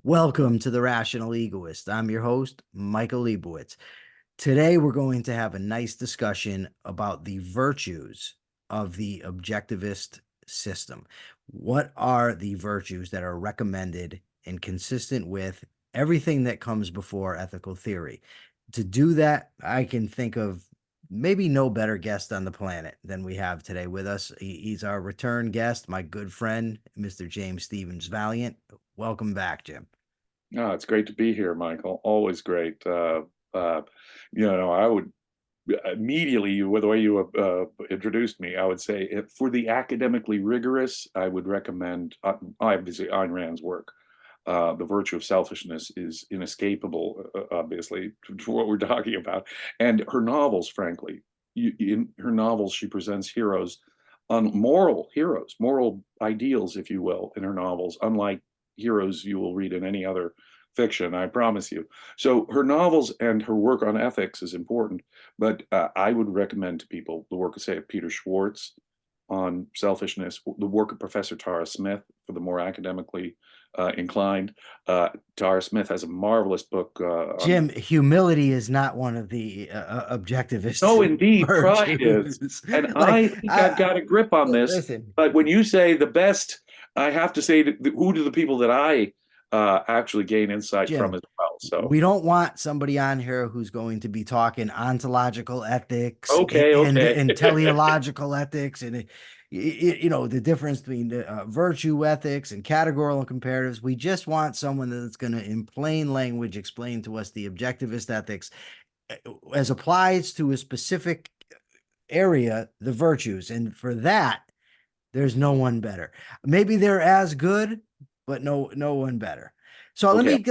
Welcome to the Rational Egoist. I'm your host, Michael Liebowitz. Today, we're going to have a nice discussion about the virtues of the objectivist system. What are the virtues that are recommended and consistent with everything that comes before ethical theory? To do that, I can think of maybe no better guest on the planet than we have today with us. He's our return guest, my good friend, Mr. James Stevens Valliant. Welcome back, Jim. Oh, it's great to be here, Michael. Always great. I would immediately, with the way you introduced me, I would say for the academically rigorous, I would recommend obviously Ayn Rand's work. The virtue of selfishness is inescapable, obviously, for what we're talking about. And her novels, frankly, in her novels, she presents heroes, moral heroes, moral ideals, if you will, in her novels, unlike heroes you will read in any other fiction, I promise you. So her novels and her work on ethics is important, but I would recommend to people the work, say, of Peter Schwartz on selfishness, the work of Professor Tara Smith for the more academically inclined. Tara Smith has a marvelous book. Jim, humility is not one of the objectivist No, indeed, pride is. virtues. And Like, I think I've got a grip on this. listen, But when you say the best, I have to say, who do the people that I actually gain insight from Jim, as well? So, we don't want somebody on here who's going to be talking ontological ethics okay, and okay. teleological ethics and the difference between virtue ethics and categorical comparatives. We just want someone that's going to, in plain language, explain to us the objectivist ethics as applies to a specific area, the virtues. And for that, there's no one better. Maybe they're as good, but no one better. So Okay.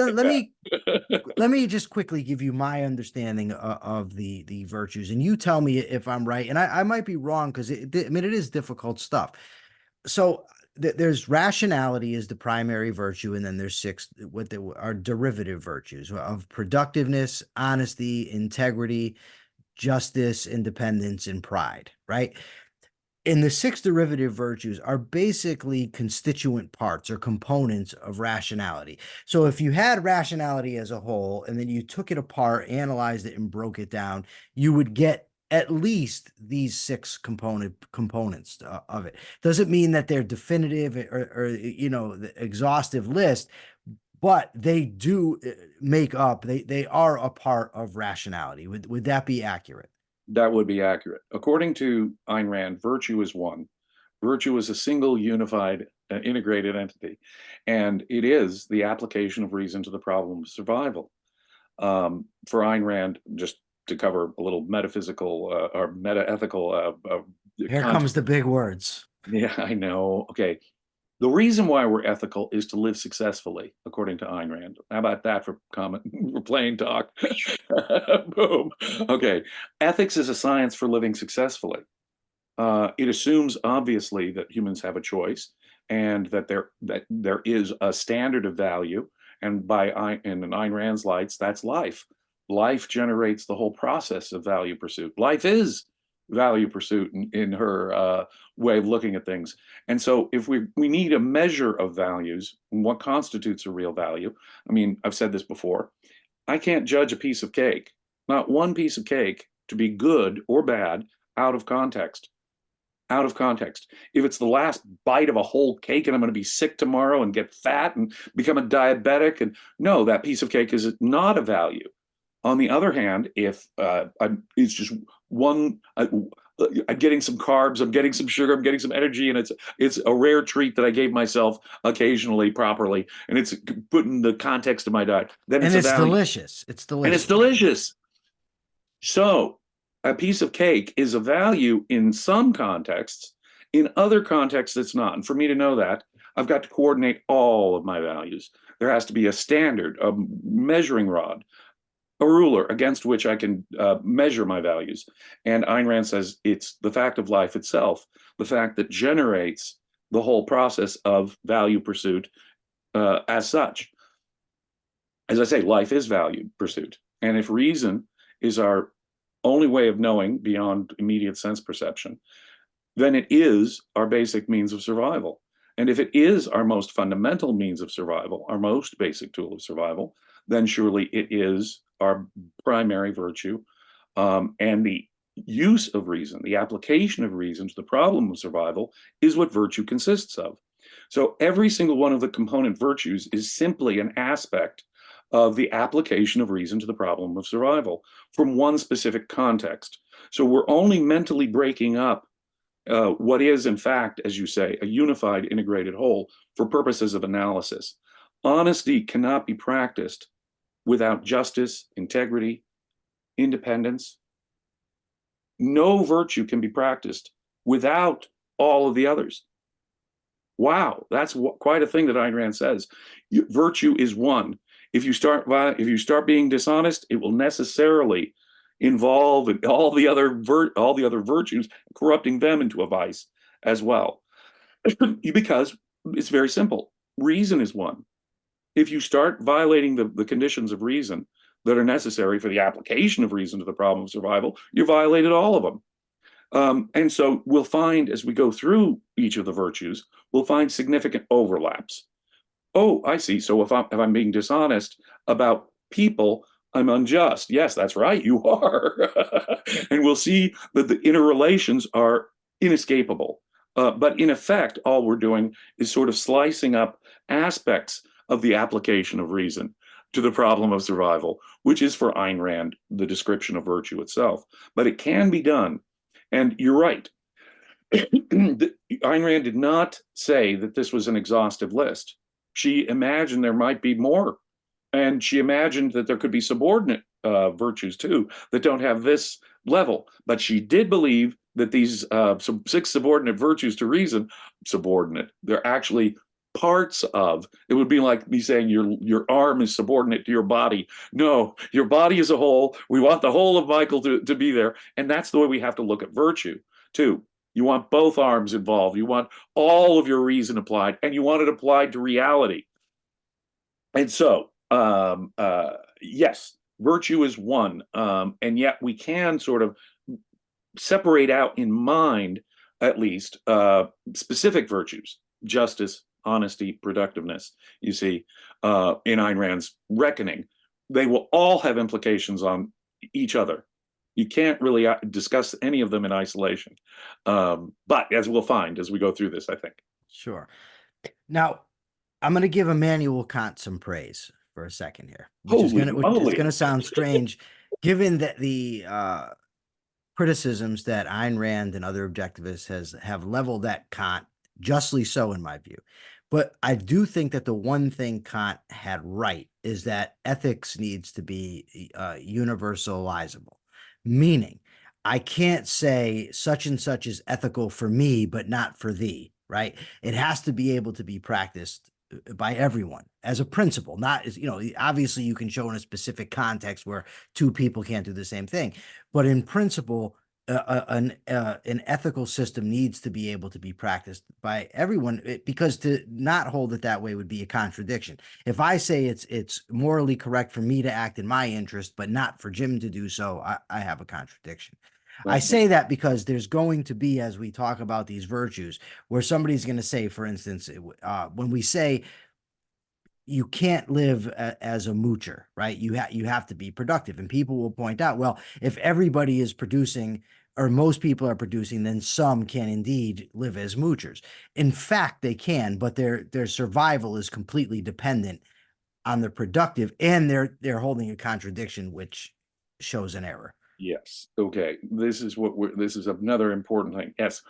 let me just quickly give you my understanding of the virtues, and you tell me if I'm right. And I might be wrong because it is difficult stuff. So there's rationality is the primary virtue, and then there's six what are derivative virtues of productiveness, honesty, integrity, justice, independence, and pride. Right. And the six derivative virtues are basically constituent parts or components of rationality. So if you had rationality as a whole and then you took it apart, analyzed it, and broke it down, you would get at least these six components of it. Doesn't mean that they're definitive or the exhaustive list, but they do make up. They are a part of rationality. Would that be accurate? That would be accurate. According to Ayn Rand, virtue is one. Virtue is a single, unified, integrated entity, and it is the application of reason to the problem of survival. For Ayn Rand, just to cover a little metaphysical or meta-ethical Here content. comes the big words. Yeah, I know. Okay. The reason why we're ethical is to live successfully, according to Ayn Rand. How about that for for plain talk? Boom. Okay. Ethics is a science for living successfully. It assumes, obviously, that humans have a choice and that there is a standard of value. And in Ayn Rand's lights, that's life. Life generates the whole process of value pursuit. Life is value pursuit in her way of looking at things. And so if we need a measure of values, what constitutes a real value? I mean, I've said this before. I can't judge a piece of cake, not one piece of cake, to be good or bad out of context. Out of context. If it's the last bite of a whole cake and I'm going to be sick tomorrow and get fat and become a diabetic, and no, that piece of cake is not a value. On the other hand, if it's just one, I'm getting some carbs, I'm getting some sugar, I'm getting some energy, and it's a rare treat that I gave myself occasionally properly, and it's put in the context of my diet, then And it's a it's value. delicious. It's And it's delicious. delicious. So a piece of cake is a value in some contexts. In other contexts, it's not. And for me to know that, I've got to coordinate all of my values. There has to be a standard, a measuring rod, a ruler against which I can measure my values. And Ayn Rand says it's the fact of life itself, the fact that generates the whole process of value pursuit as such. As I say, life is value pursuit. And if reason is our only way of knowing beyond immediate sense perception, then it is our basic means of survival. And if it is our most fundamental means of survival, our most basic tool of survival, then surely it is our primary virtue. And the use of reason, the application of reason to the problem of survival is what virtue consists of. So every single one of the component virtues is simply an aspect of the application of reason to the problem of survival from one specific context. So we're only mentally breaking up what is, in fact, as you say, a unified, integrated whole for purposes of analysis. Honesty cannot be practiced without justice, integrity, independence. No virtue can be practiced without all of the others. Wow, that's quite a thing that Ayn Rand says. Virtue is one. If you start being dishonest, it will necessarily involve all the other virtues, corrupting them into a vice as well. Because it's very simple. Reason is one. If you start violating the conditions of reason that are necessary for the application of reason to the problem of survival, you violated all of them. And so we'll find, as we go through each of the virtues, we'll find significant overlaps. Oh, I see. So if I'm being dishonest about people, I'm unjust. Yes, that's right, you are. And we'll see that the interrelations are inescapable. But in effect, all we're doing is sort of slicing up aspects of the application of reason to the problem of survival, which is for Ayn Rand the description of virtue itself. But it can be done. And you're right. Ayn Rand did not say that this was an exhaustive list. She imagined there might be more. And she imagined that there could be subordinate virtues too that don't have this level. But she did believe that these 6 subordinate virtues to reason, they're actually parts of. It would be like me saying your arm is subordinate to your body. No, your body is a whole. We want the whole of Michael to be there. And that's the way we have to look at virtue too. You want both arms involved. You want all of your reason applied, and you want it applied to reality. And so, yes, virtue is one, and yet we can sort of separate out in mind, at least, specific virtues: justice, honesty, productiveness. You see, in Ayn Rand's reckoning, they will all have implications on each other. You can't really discuss any of them in isolation. But as we'll find as we go through this, I think. Sure. Now, I'm going to give Immanuel Kant some praise for a second here, which is going to sound strange, given that the criticisms that Ayn Rand and other objectivists have leveled at Kant, justly so in my view. But I do think that the one thing Kant had right is that ethics needs to be universalizable, meaning I can't say such and such is ethical for me, but not for thee, right? It has to be able to be practiced by everyone as a principle, not as, obviously you can show in a specific context where 2 people can't do the same thing, but in principle, an ethical system needs to be able to be practiced by everyone, because to not hold it that way would be a contradiction. If I say it's morally correct for me to act in my interest, but not for Jim to do so, I have a contradiction. I say that because there's going to be, as we talk about these virtues, where somebody's going to say, for instance, when we say you can't live as a moocher, right? You have to be productive, and people will point out, well, if everybody is producing, or most people are producing, then some can indeed live as moochers. In fact, they can, but their survival is completely dependent on the productive, and they're holding a contradiction, which shows an error. Yes. Okay. This is another important thing. Yes.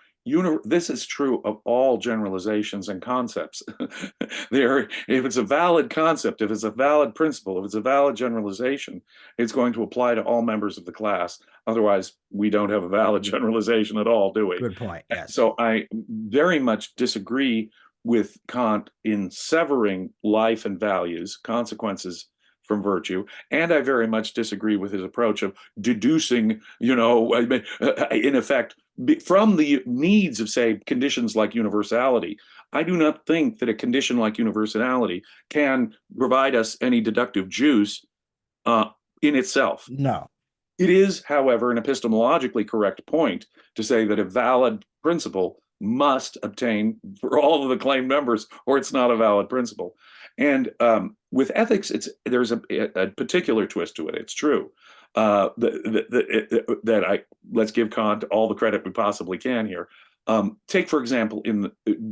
This is true of all generalizations and concepts. If it's a valid concept, if it's a valid principle, if it's a valid generalization, it's going to apply to all members of the class. Otherwise, we don't have a valid generalization at all, do we? Good point. Yes. So I very much disagree with Kant in severing life and values, consequences from virtue, and I very much disagree with his approach of deducing, in effect, from the needs of, say, conditions like universality. I do not think that a condition like universality can provide us any deductive juice in itself. No. It is, however, an epistemologically correct point to say that a valid principle must obtain for all of the claimed members, or it's not a valid principle. And with ethics, there's a particular twist to it. It's true that let's give Kant all the credit we possibly can here. Take, for example,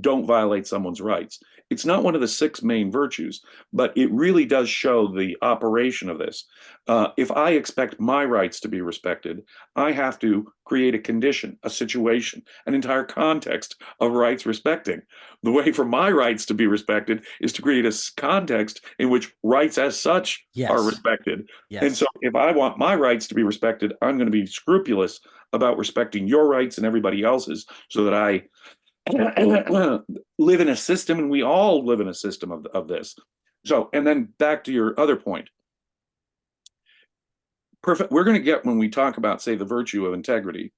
don't violate someone's rights. It's not one of the 6 main virtues, but it really does show the operation of this. If I expect my rights to be respected, I have to create a condition, a situation, an entire context of rights respecting. The way for my rights to be respected is to create a context in which rights as such are respected. Yes. And so if I want my rights to be respected, I'm going to be scrupulous about respecting your rights and everybody else's, so that I live in a system, and we all live in a system of this. So, and then back to your other point. We're going to get, when we talk about, say, the virtue of integrity,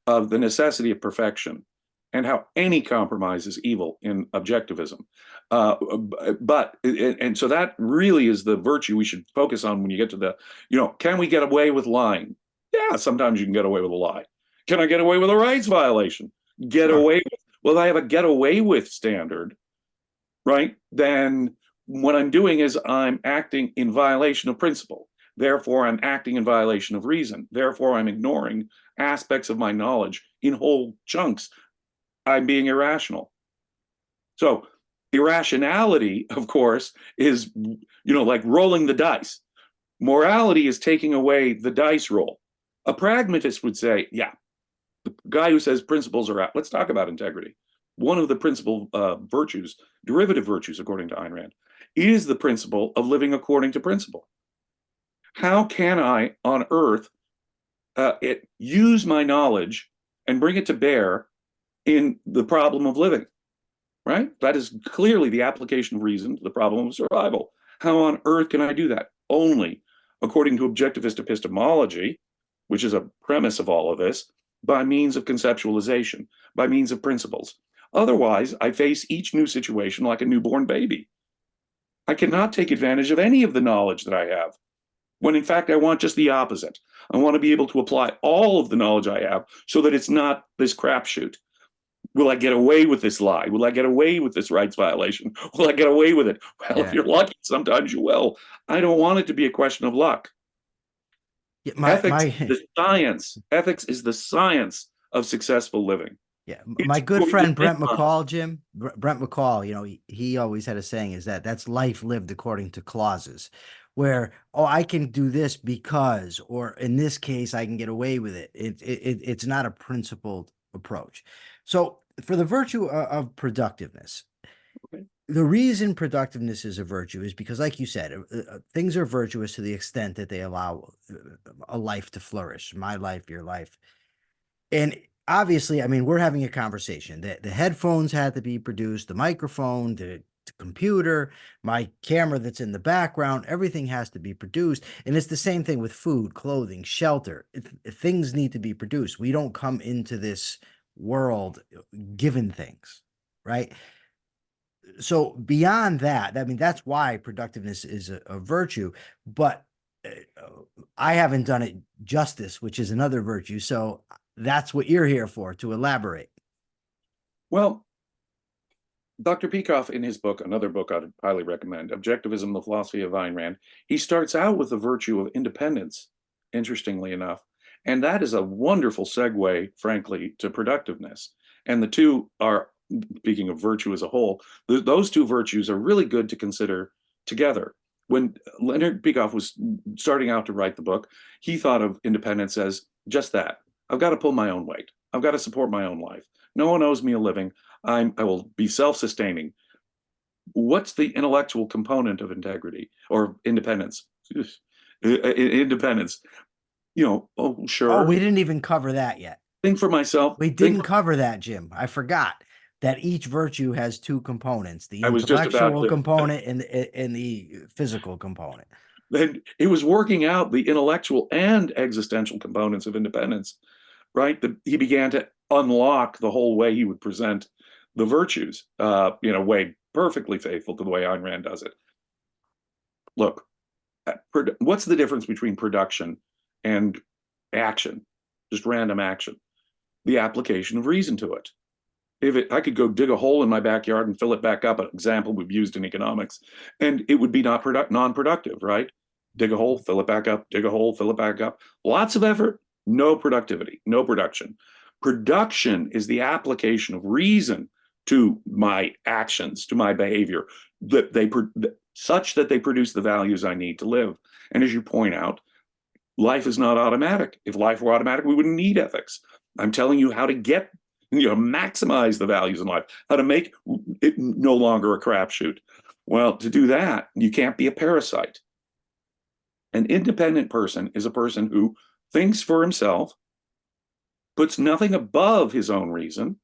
of the necessity of perfection, and how any compromise is evil in objectivism. And so that really is the virtue we should focus on when you get to the, can we get away with lying? Yeah, sometimes you can get away with a lie. Can I get away with a rights violation? Get away with, well, I have a get away with standard, right? Then what I'm doing is I'm acting in violation of principle. Therefore, I'm acting in violation of reason. Therefore, I'm ignoring aspects of my knowledge in whole chunks. I'm being irrational. So irrationality, of course, is, like rolling the dice. Morality is taking away the dice roll. A pragmatist would say, yeah, the guy who says principles are out. Let's talk about integrity. One of the principal virtues, derivative virtues, according to Ayn Rand, is the principle of living according to principle. How can I, on earth, use my knowledge and bring it to bear in the problem of living, right? That is clearly the application of reason to the problem of survival. How on earth can I do that? Only, according to objectivist epistemology, which is a premise of all of this, by means of conceptualization, by means of principles. Otherwise, I face each new situation like a newborn baby. I cannot take advantage of any of the knowledge that I have, when in fact I want just the opposite. I want to be able to apply all of the knowledge I have so that it's not this crapshoot. Will I get away with this lie? Will I get away with this rights violation? Will I get away with it? Well, if you're lucky, sometimes you will. I don't want it to be a question of luck. Ethics is the science of successful living. Yeah, my good friend Brent McCall, Jim, Brent McCall, he always had a saying, is that's life lived according to clauses, where, I can do this because, or in this case, I can get away with it. It's not a principled approach. So for the virtue of productiveness, the reason productiveness is a virtue is because, like you said, things are virtuous to the extent that they allow a life to flourish, my life, your life. And obviously, I mean, we're having a conversation. The headphones had to be produced, the microphone, the computer, my camera that's in the background, everything has to be produced. And it's the same thing with food, clothing, shelter. Things need to be produced. We don't come into this world given things, right? So beyond that, I mean, that's why productiveness is a virtue, but I haven't done it justice, which is another virtue. So that's what you're here for, to elaborate. Well, Dr. Peikoff, in his book, another book I'd highly recommend, Objectivism, the Philosophy of Ayn Rand, he starts out with the virtue of independence, interestingly enough. And that is a wonderful segue, frankly, to productiveness. And the two are, speaking of virtue as a whole, those two virtues are really good to consider together. When Leonard Peikoff was starting out to write the book, he thought of independence as just that. I've got to pull my own weight. I've got to support my own life. No one owes me a living. I will be self-sustaining. What's the intellectual component of integrity or independence? Independence. Sure. Oh, we didn't even cover that yet. Think for myself. We didn't cover that, Jim. I forgot that each virtue has two components: the intellectual component and the physical component. Then it was working out the intellectual and existential components of independence, right? That he began to unlock the whole way he would present the virtues, in a way perfectly faithful to the way Ayn Rand does it. Look, what's the difference between production and action? Just random action. The application of reason to it. I could go dig a hole in my backyard and fill it back up, an example we've used in economics, and it would be not non-productive, right? Dig a hole, fill it back up, dig a hole, fill it back up. Lots of effort, no productivity, no production. Production is the application of reason to my actions, to my behavior, such that they produce the values I need to live. And as you point out, life is not automatic. If life were automatic, we wouldn't need ethics. I'm telling you how to maximize the values in life, how to make it no longer a crapshoot. Well, to do that, you can't be a parasite. An independent person is a person who thinks for himself, puts nothing above his own reason,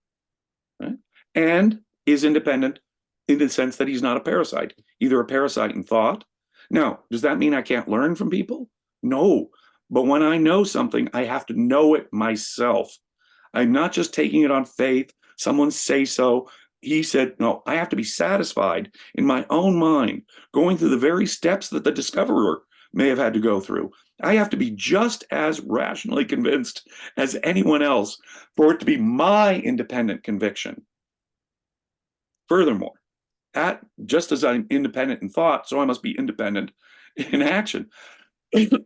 right? And is independent in the sense that he's not a parasite, either a parasite in thought. Now, does that mean I can't learn from people? No. But when I know something, I have to know it myself. I'm not just taking it on faith. Someone say so. He said, no, I have to be satisfied in my own mind, going through the very steps that the discoverer may have had to go through. I have to be just as rationally convinced as anyone else for it to be my independent conviction. Furthermore, just as I'm independent in thought, so I must be independent in action.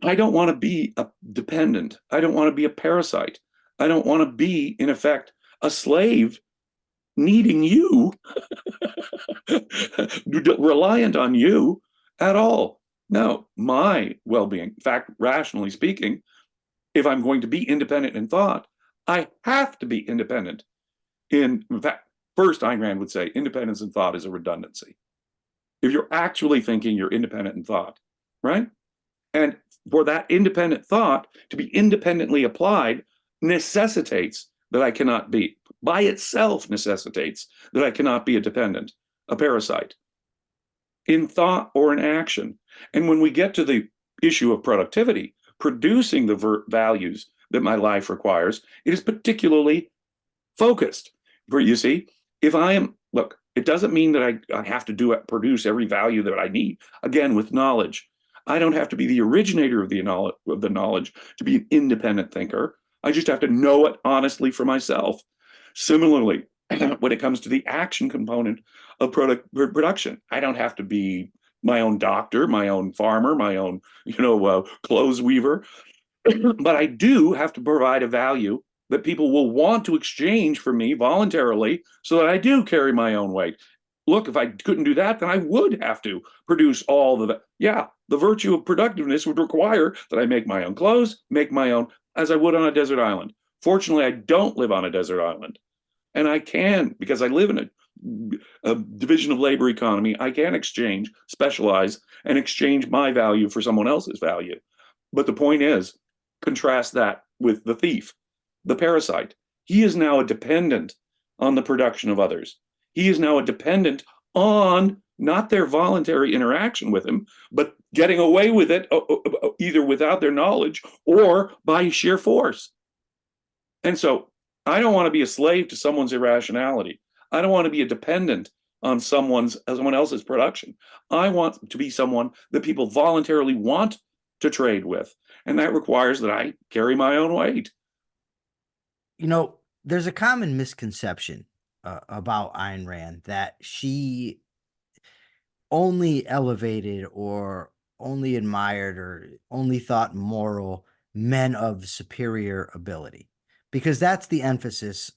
I don't want to be a dependent. I don't want to be a parasite. I don't want to be, in effect, a slave needing you, reliant on you at all. No, my well-being, in fact, rationally speaking, if I'm going to be independent in thought, I have to be independent. In fact, first, Ayn Rand would say independence in thought is a redundancy. If you're actually thinking, you're independent in thought, right? And for that independent thought to be independently applied necessitates that I cannot be, by itself necessitates that I cannot be a dependent, a parasite, in thought or in action. And when we get to the issue of productivity, producing the values that my life requires, it is particularly focused. For you see, if I am, look, it doesn't mean that I have to produce every value that I need. Again, with knowledge, I don't have to be the originator of the knowledge to be an independent thinker. I just have to know it honestly for myself. Similarly, when it comes to the action component of production, I don't have to be my own doctor, my own farmer, my own, clothes weaver, but I do have to provide a value that people will want to exchange for me voluntarily so that I do carry my own weight. Look, if I couldn't do that, then I would have to produce all the virtue of productiveness would require that I make my own clothes, make my own, as I would on a desert island. Fortunately, I don't live on a desert island. And I can, because I live in a division of labor economy, I can specialize, and exchange my value for someone else's value. But the point is, contrast that with the thief, the parasite. He is now a dependent on the production of others. He is now a dependent on not their voluntary interaction with him, but getting away with it either without their knowledge or by sheer force. And so I don't want to be a slave to someone's irrationality. I don't want to be a dependent on someone else's production. I want to be someone that people voluntarily want to trade with. And that requires that I carry my own weight. There's a common misconception about Ayn Rand that she only elevated or only admired or only thought moral men of superior ability, because that's the emphasis,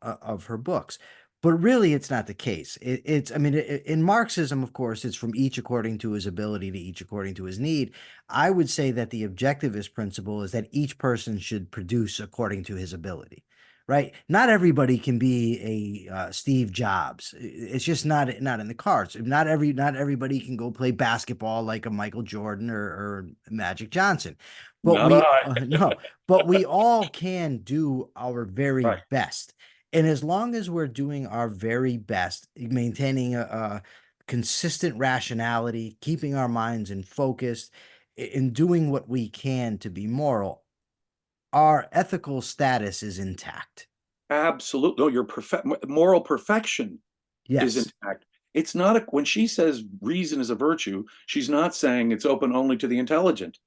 of her books. But really, it's not the case. In Marxism, of course, it's from each according to his ability to each according to his need. I would say that the objectivist principle is that each person should produce according to his ability. Right? Not everybody can be a Steve Jobs. It's just not in the cards. Not everybody can go play basketball like a Michael Jordan or Magic Johnson. But no, but we all can do our very best. And as long as we're doing our very best, maintaining a consistent rationality, keeping our minds in focus, in doing what we can to be moral, our ethical status is intact. Absolutely. No, your moral perfection is intact. It's not when she says reason is a virtue, she's not saying it's open only to the intelligent.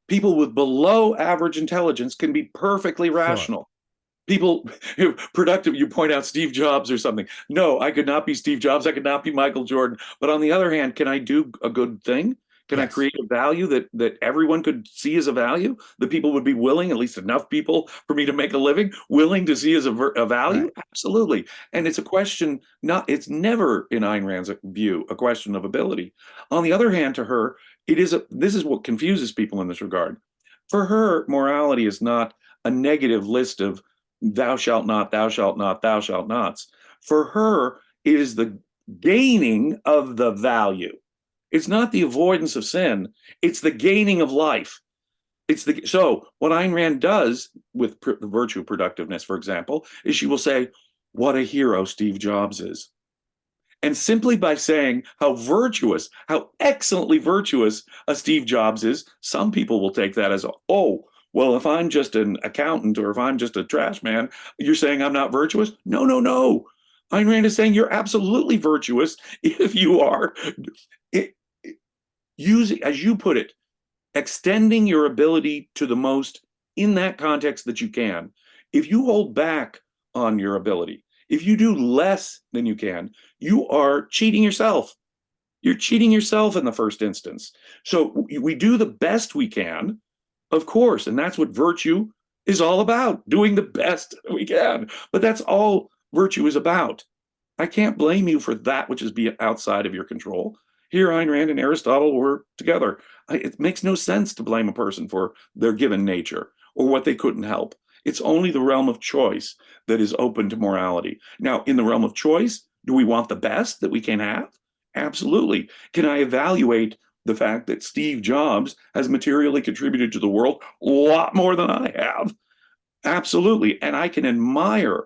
People with below average intelligence can be perfectly rational. people productive, you point out Steve Jobs or something. No, I could not be Steve Jobs, I could not be Michael Jordan, but on the other hand, can I do a good thing? Can I Yes. create a value that everyone could see as a value, that people would be willing, at least enough people for me to make a living, willing to see as a value? Right. Absolutely. And it's a question, not, it's never in Ayn Rand's view a question of ability. On the other hand, to her, this is what confuses people in this regard. For her, morality is not a negative list of thou shalt not, thou shalt not, thou shalt nots. For her, it is the gaining of the value. It's not the avoidance of sin, it's the gaining of life. So what Ayn Rand does with the virtue of productiveness, for example, is she will say, what a hero Steve Jobs is. And simply by saying how virtuous, how excellently virtuous a Steve Jobs is, some people will take that as, oh, well, if I'm just an accountant or if I'm just a trash man, you're saying I'm not virtuous? No, no, no. Ayn Rand is saying you're absolutely virtuous if you are using, as you put it, extending your ability to the most in that context that you can. If you hold back on your ability, if you do less than you can, you are cheating yourself. You're cheating yourself in the first instance. So we do the best we can, of course, and that's what virtue is all about, doing the best we can. But that's all virtue is about. I can't blame you for that which is outside of your control. Here, Ayn Rand and Aristotle were together. It makes no sense to blame a person for their given nature or what they couldn't help. It's only the realm of choice that is open to morality. Now, in the realm of choice, do we want the best that we can have? Absolutely. Can I evaluate the fact that Steve Jobs has materially contributed to the world a lot more than I have? Absolutely. And I can admire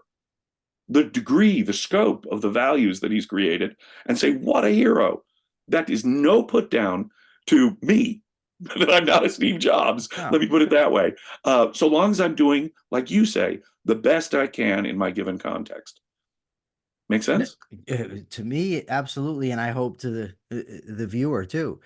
the degree, the scope of the values that he's created and say, what a hero. That is no put down to me, that I'm not a Steve Jobs. No. Let me put it that way. So long as I'm doing, like you say, the best I can in my given context. Make sense? To me, absolutely, and I hope to the viewer too.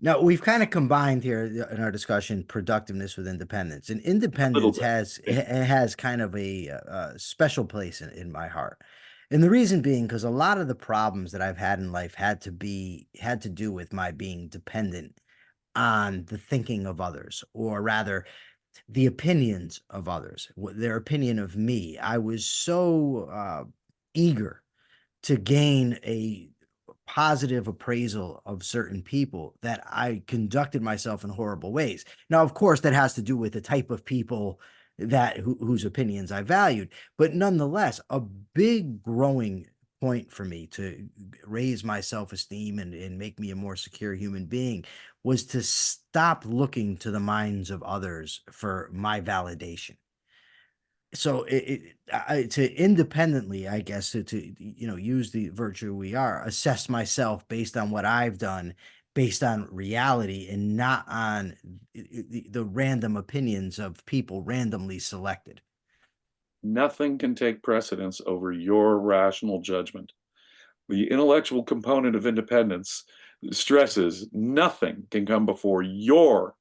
Now, we've kind of combined here in our discussion productiveness with independence, and A little independence bit. has kind of a special place in my heart. And the reason being because a lot of the problems that I've had in life had to do with my being dependent on the thinking of others, or rather the opinions of others, their opinion of me. I was so eager to gain a positive appraisal of certain people that I conducted myself in horrible ways. Now, of course, that has to do with the type of people whose opinions I valued, but nonetheless, a big growing point for me to raise my self-esteem and make me a more secure human being was to stop looking to the minds of others for my validation. So to independently, I guess, to use the virtue we are, assess myself based on what I've done, based on reality, and not on the random opinions of people randomly selected. Nothing can take precedence over your rational judgment. The intellectual component of independence stresses nothing can come before your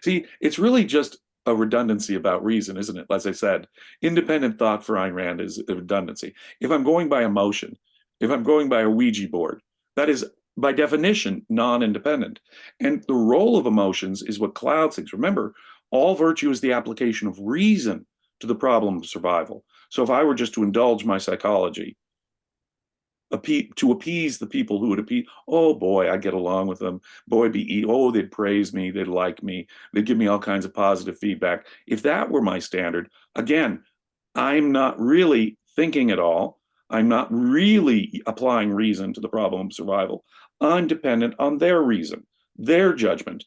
see, it's really just a redundancy about reason, isn't it? As I said, independent thought for Ayn Rand is a redundancy. If I'm going by emotion, if I'm going by a Ouija board, that is by definition non-independent. And the role of emotions is what clouds things. Remember, all virtue is the application of reason to the problem of survival. So if I were just to indulge my psychology, to appease the people who would appease, oh boy, I get along with them. Boy, oh, they'd praise me, they'd like me, they'd give me all kinds of positive feedback. If that were my standard, again, I'm not really thinking at all. I'm not really applying reason to the problem of survival. I'm dependent on their reason, their judgment.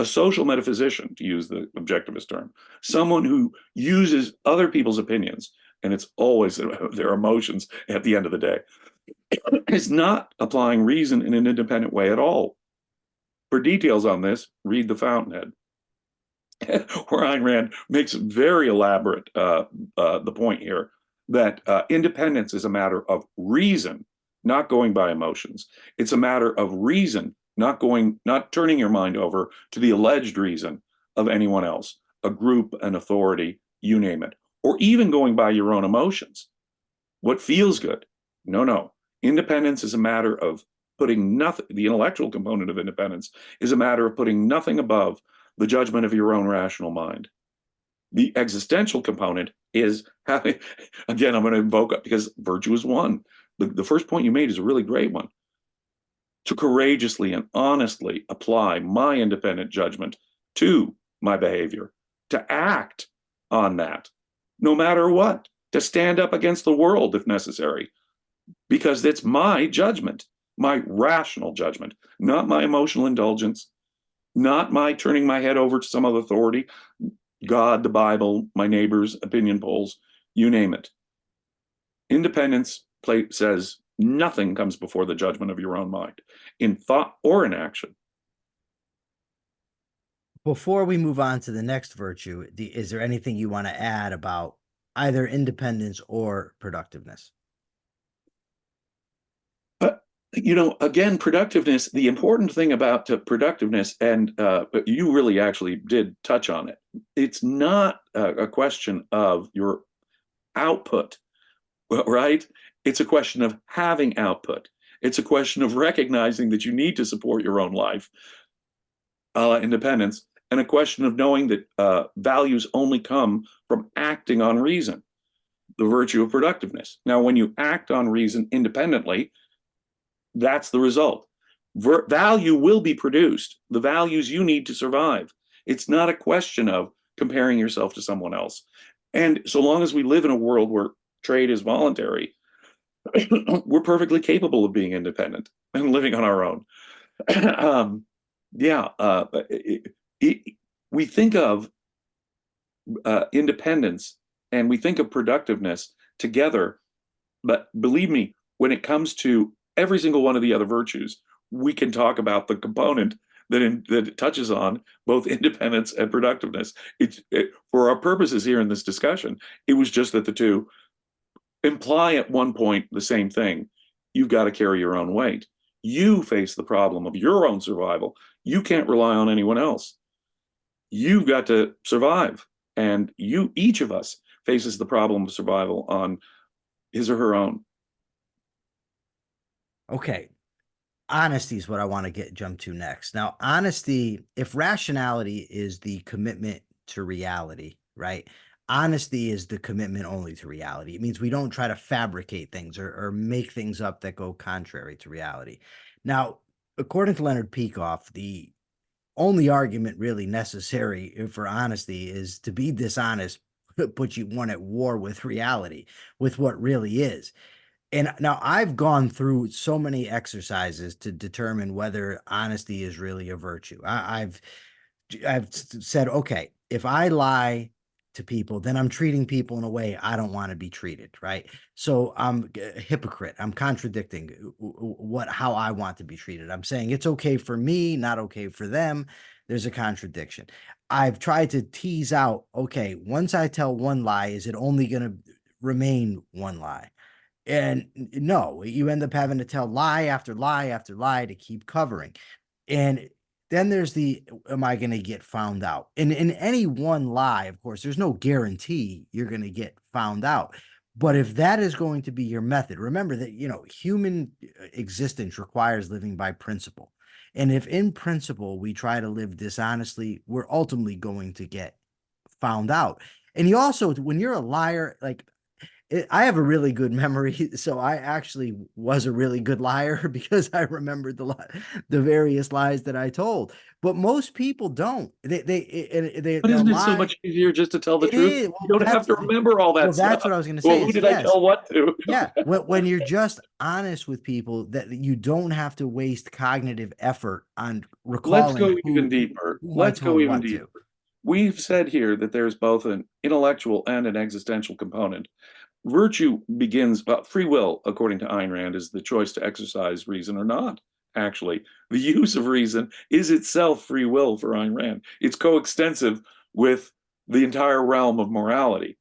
A social metaphysician, to use the objectivist term, someone who uses other people's opinions, and it's always their emotions at the end of the day, is not applying reason in an independent way at all. For details on this, read The Fountainhead, where Ayn Rand makes very elaborate the point here that independence is a matter of reason, not going by emotions. It's a matter of reason, not turning your mind over to the alleged reason of anyone else, a group, an authority, you name it. or even going by your own emotions. What feels good? No. Independence is a matter of putting nothing, the intellectual component of independence is a matter of putting nothing above the judgment of your own rational mind. The existential component is having, again, I'm going to invoke it because virtue is one. The first point you made is a really great one. To courageously and honestly apply my independent judgment to my behavior, to act on that, no matter what, to stand up against the world if necessary, because it's my judgment, my rational judgment, not my emotional indulgence, not my turning my head over to some other authority, God, the Bible, my neighbors, opinion polls, you name it. Independence says nothing comes before the judgment of your own mind, in thought or in action. Before we move on to the next virtue, is there anything you want to add about either independence or productiveness? Again, productiveness, the important thing about productiveness, and you really actually did touch on it, it's not a question of your output, right? It's a question of having output. It's a question of recognizing that you need to support your own life, independence, and a question of knowing that values only come from acting on reason, the virtue of productiveness. Now, when you act on reason independently, that's the result. Value will be produced, the values you need to survive. It's not a question of comparing yourself to someone else. And so long as we live in a world where trade is voluntary, we're perfectly capable of being independent and living on our own. We think of independence and we think of productiveness together, but believe me, when it comes to every single one of the other virtues, we can talk about the component that it touches on both independence and productiveness. For our purposes here in this discussion, it was just that the two imply at one point the same thing. You've got to carry your own weight. You face the problem of your own survival. You can't rely on anyone else. You've got to survive. And each of us faces the problem of survival on his or her own. Okay. Honesty is what I want to jump to next. Now, honesty, if rationality is the commitment to reality, right? Honesty is the commitment only to reality. It means we don't try to fabricate things or make things up that go contrary to reality. Now, according to Leonard Peikoff, the only argument really necessary for honesty is to be dishonest, put you one at war with reality, with what really is. And now I've gone through so many exercises to determine whether honesty is really a virtue. I've said, okay, if I lie to people, then I'm treating people in a way I don't want to be treated, right? So I'm a hypocrite. I'm contradicting how I want to be treated. I'm saying it's okay for me, not okay for them. There's a contradiction. I've tried to tease out, okay, once I tell one lie, is it only going to remain one lie? And no, you end up having to tell lie after lie after lie to keep covering. And then there's am I going to get found out? And in any one lie, of course, there's no guarantee you're going to get found out. But if that is going to be your method, remember that, human existence requires living by principle. And if in principle we try to live dishonestly, we're ultimately going to get found out. And you also, when you're a liar, like, I have a really good memory, so I actually was a really good liar because I remembered the various lies that I told. But most people don't. But isn't it so lie. much easier just to tell the It truth? is. You don't have to remember all that stuff. That's what I was going to Well, say. who Is did I tell what to? yeah. When you're just honest with people, that you don't have to waste cognitive effort on Let's recalling go even deeper. who I Let's go told even what to. deeper. We've said here that there's both an intellectual and an existential component. Virtue begins, free will, according to Ayn Rand, is the choice to exercise reason or not. Actually, the use of reason is itself free will for Ayn Rand. It's coextensive with the entire realm of morality,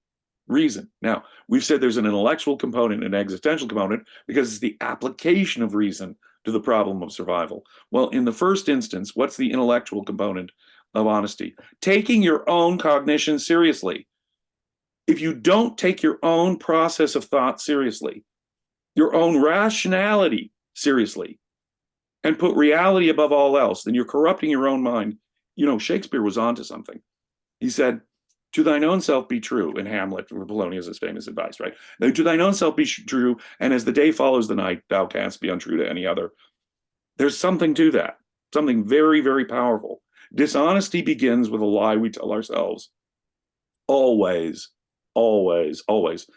reason. Now, we've said there's an intellectual component and an existential component because it's the application of reason to the problem of survival. Well, in the first instance, what's the intellectual component of honesty? Taking your own cognition seriously. if you don't take your own process of thought seriously, your own rationality seriously, and put reality above all else, then you're corrupting your own mind. You know, Shakespeare was onto something. He said, to thine own self be true, in Hamlet, for Polonius's famous advice, right? Now, to thine own self be true, and as the day follows the night, thou canst be untrue to any other. There's something to that, something very, very powerful. Dishonesty begins with a lie we tell ourselves. Always, always, always.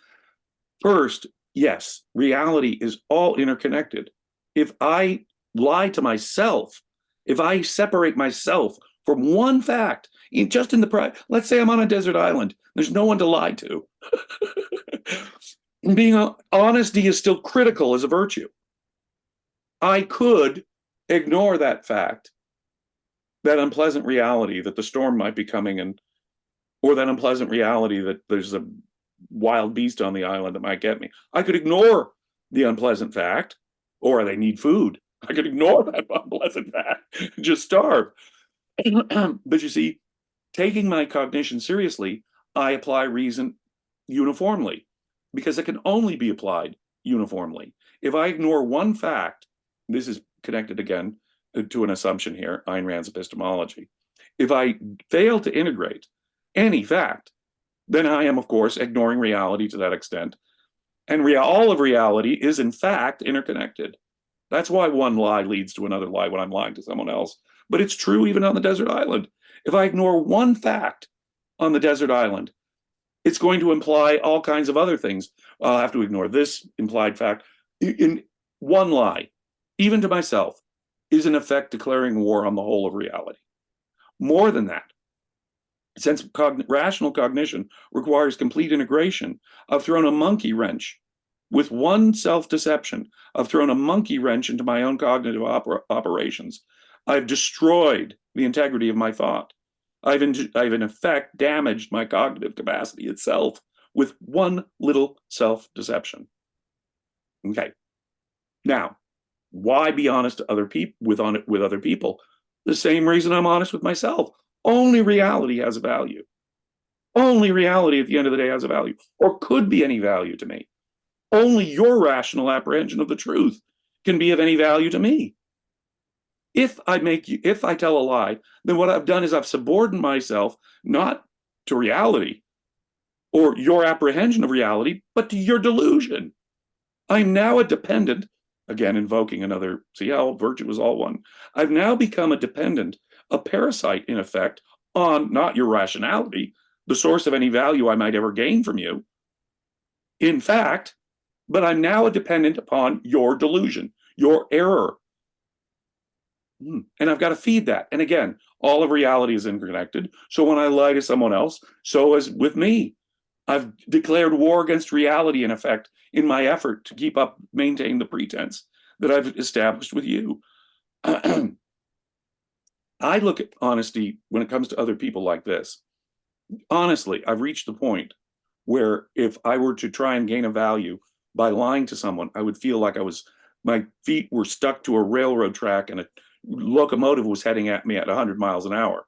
First, yes, reality is all interconnected. If I lie to myself, if I separate myself from one fact, just in the let's say I'm on a desert island, there's no one to lie to. Being honesty is still critical as a virtue. I could ignore that fact, that unpleasant reality that the storm might be coming, and or that unpleasant reality that there's a wild beast on the island that might get me. I could ignore the unpleasant fact, or they need food. I could ignore that unpleasant fact, just starve. But you see, taking my cognition seriously, I apply reason uniformly, because it can only be applied uniformly. If I ignore one fact, this is connected again to an assumption here, Ayn Rand's epistemology. If I fail to integrate any fact, then I am, of course, ignoring reality to that extent. And all of reality is, in fact, interconnected. That's why one lie leads to another lie when I'm lying to someone else. But it's true even on the desert island. If I ignore one fact on the desert island, it's going to imply all kinds of other things. I'll have to ignore this implied fact. In one lie, even to myself, is in effect declaring war on the whole of reality. More than that, since rational cognition requires complete integration, I've thrown a monkey wrench with one self-deception. I've thrown a monkey wrench into my own cognitive operations. I've destroyed the integrity of my thought. I've in effect damaged my cognitive capacity itself with one little self-deception. Okay. Now, why be honest to other people with other people? The same reason I'm honest with myself. Only reality has a value. Only reality at the end of the day has a value, or could be any value to me. Only your rational apprehension of the truth can be of any value to me. If I tell a lie, then what I've done is I've subordinated myself not to reality or your apprehension of reality, but to your delusion. I'm now a dependent, again, invoking another, see how virtue is all one. I've now become a dependent, a parasite, in effect, on not your rationality, the source of any value I might ever gain from you, in fact, but I'm now a dependent upon your delusion, your error. And I've got to feed that. And again, all of reality is interconnected. So when I lie to someone else, so is with me. I've declared war against reality, in effect, in my effort to maintain the pretense that I've established with you. I look at honesty when it comes to other people like this. Honestly, I've reached the point where if I were to try and gain a value by lying to someone, I would feel like my feet were stuck to a railroad track and a locomotive was heading at me at 100 miles an hour.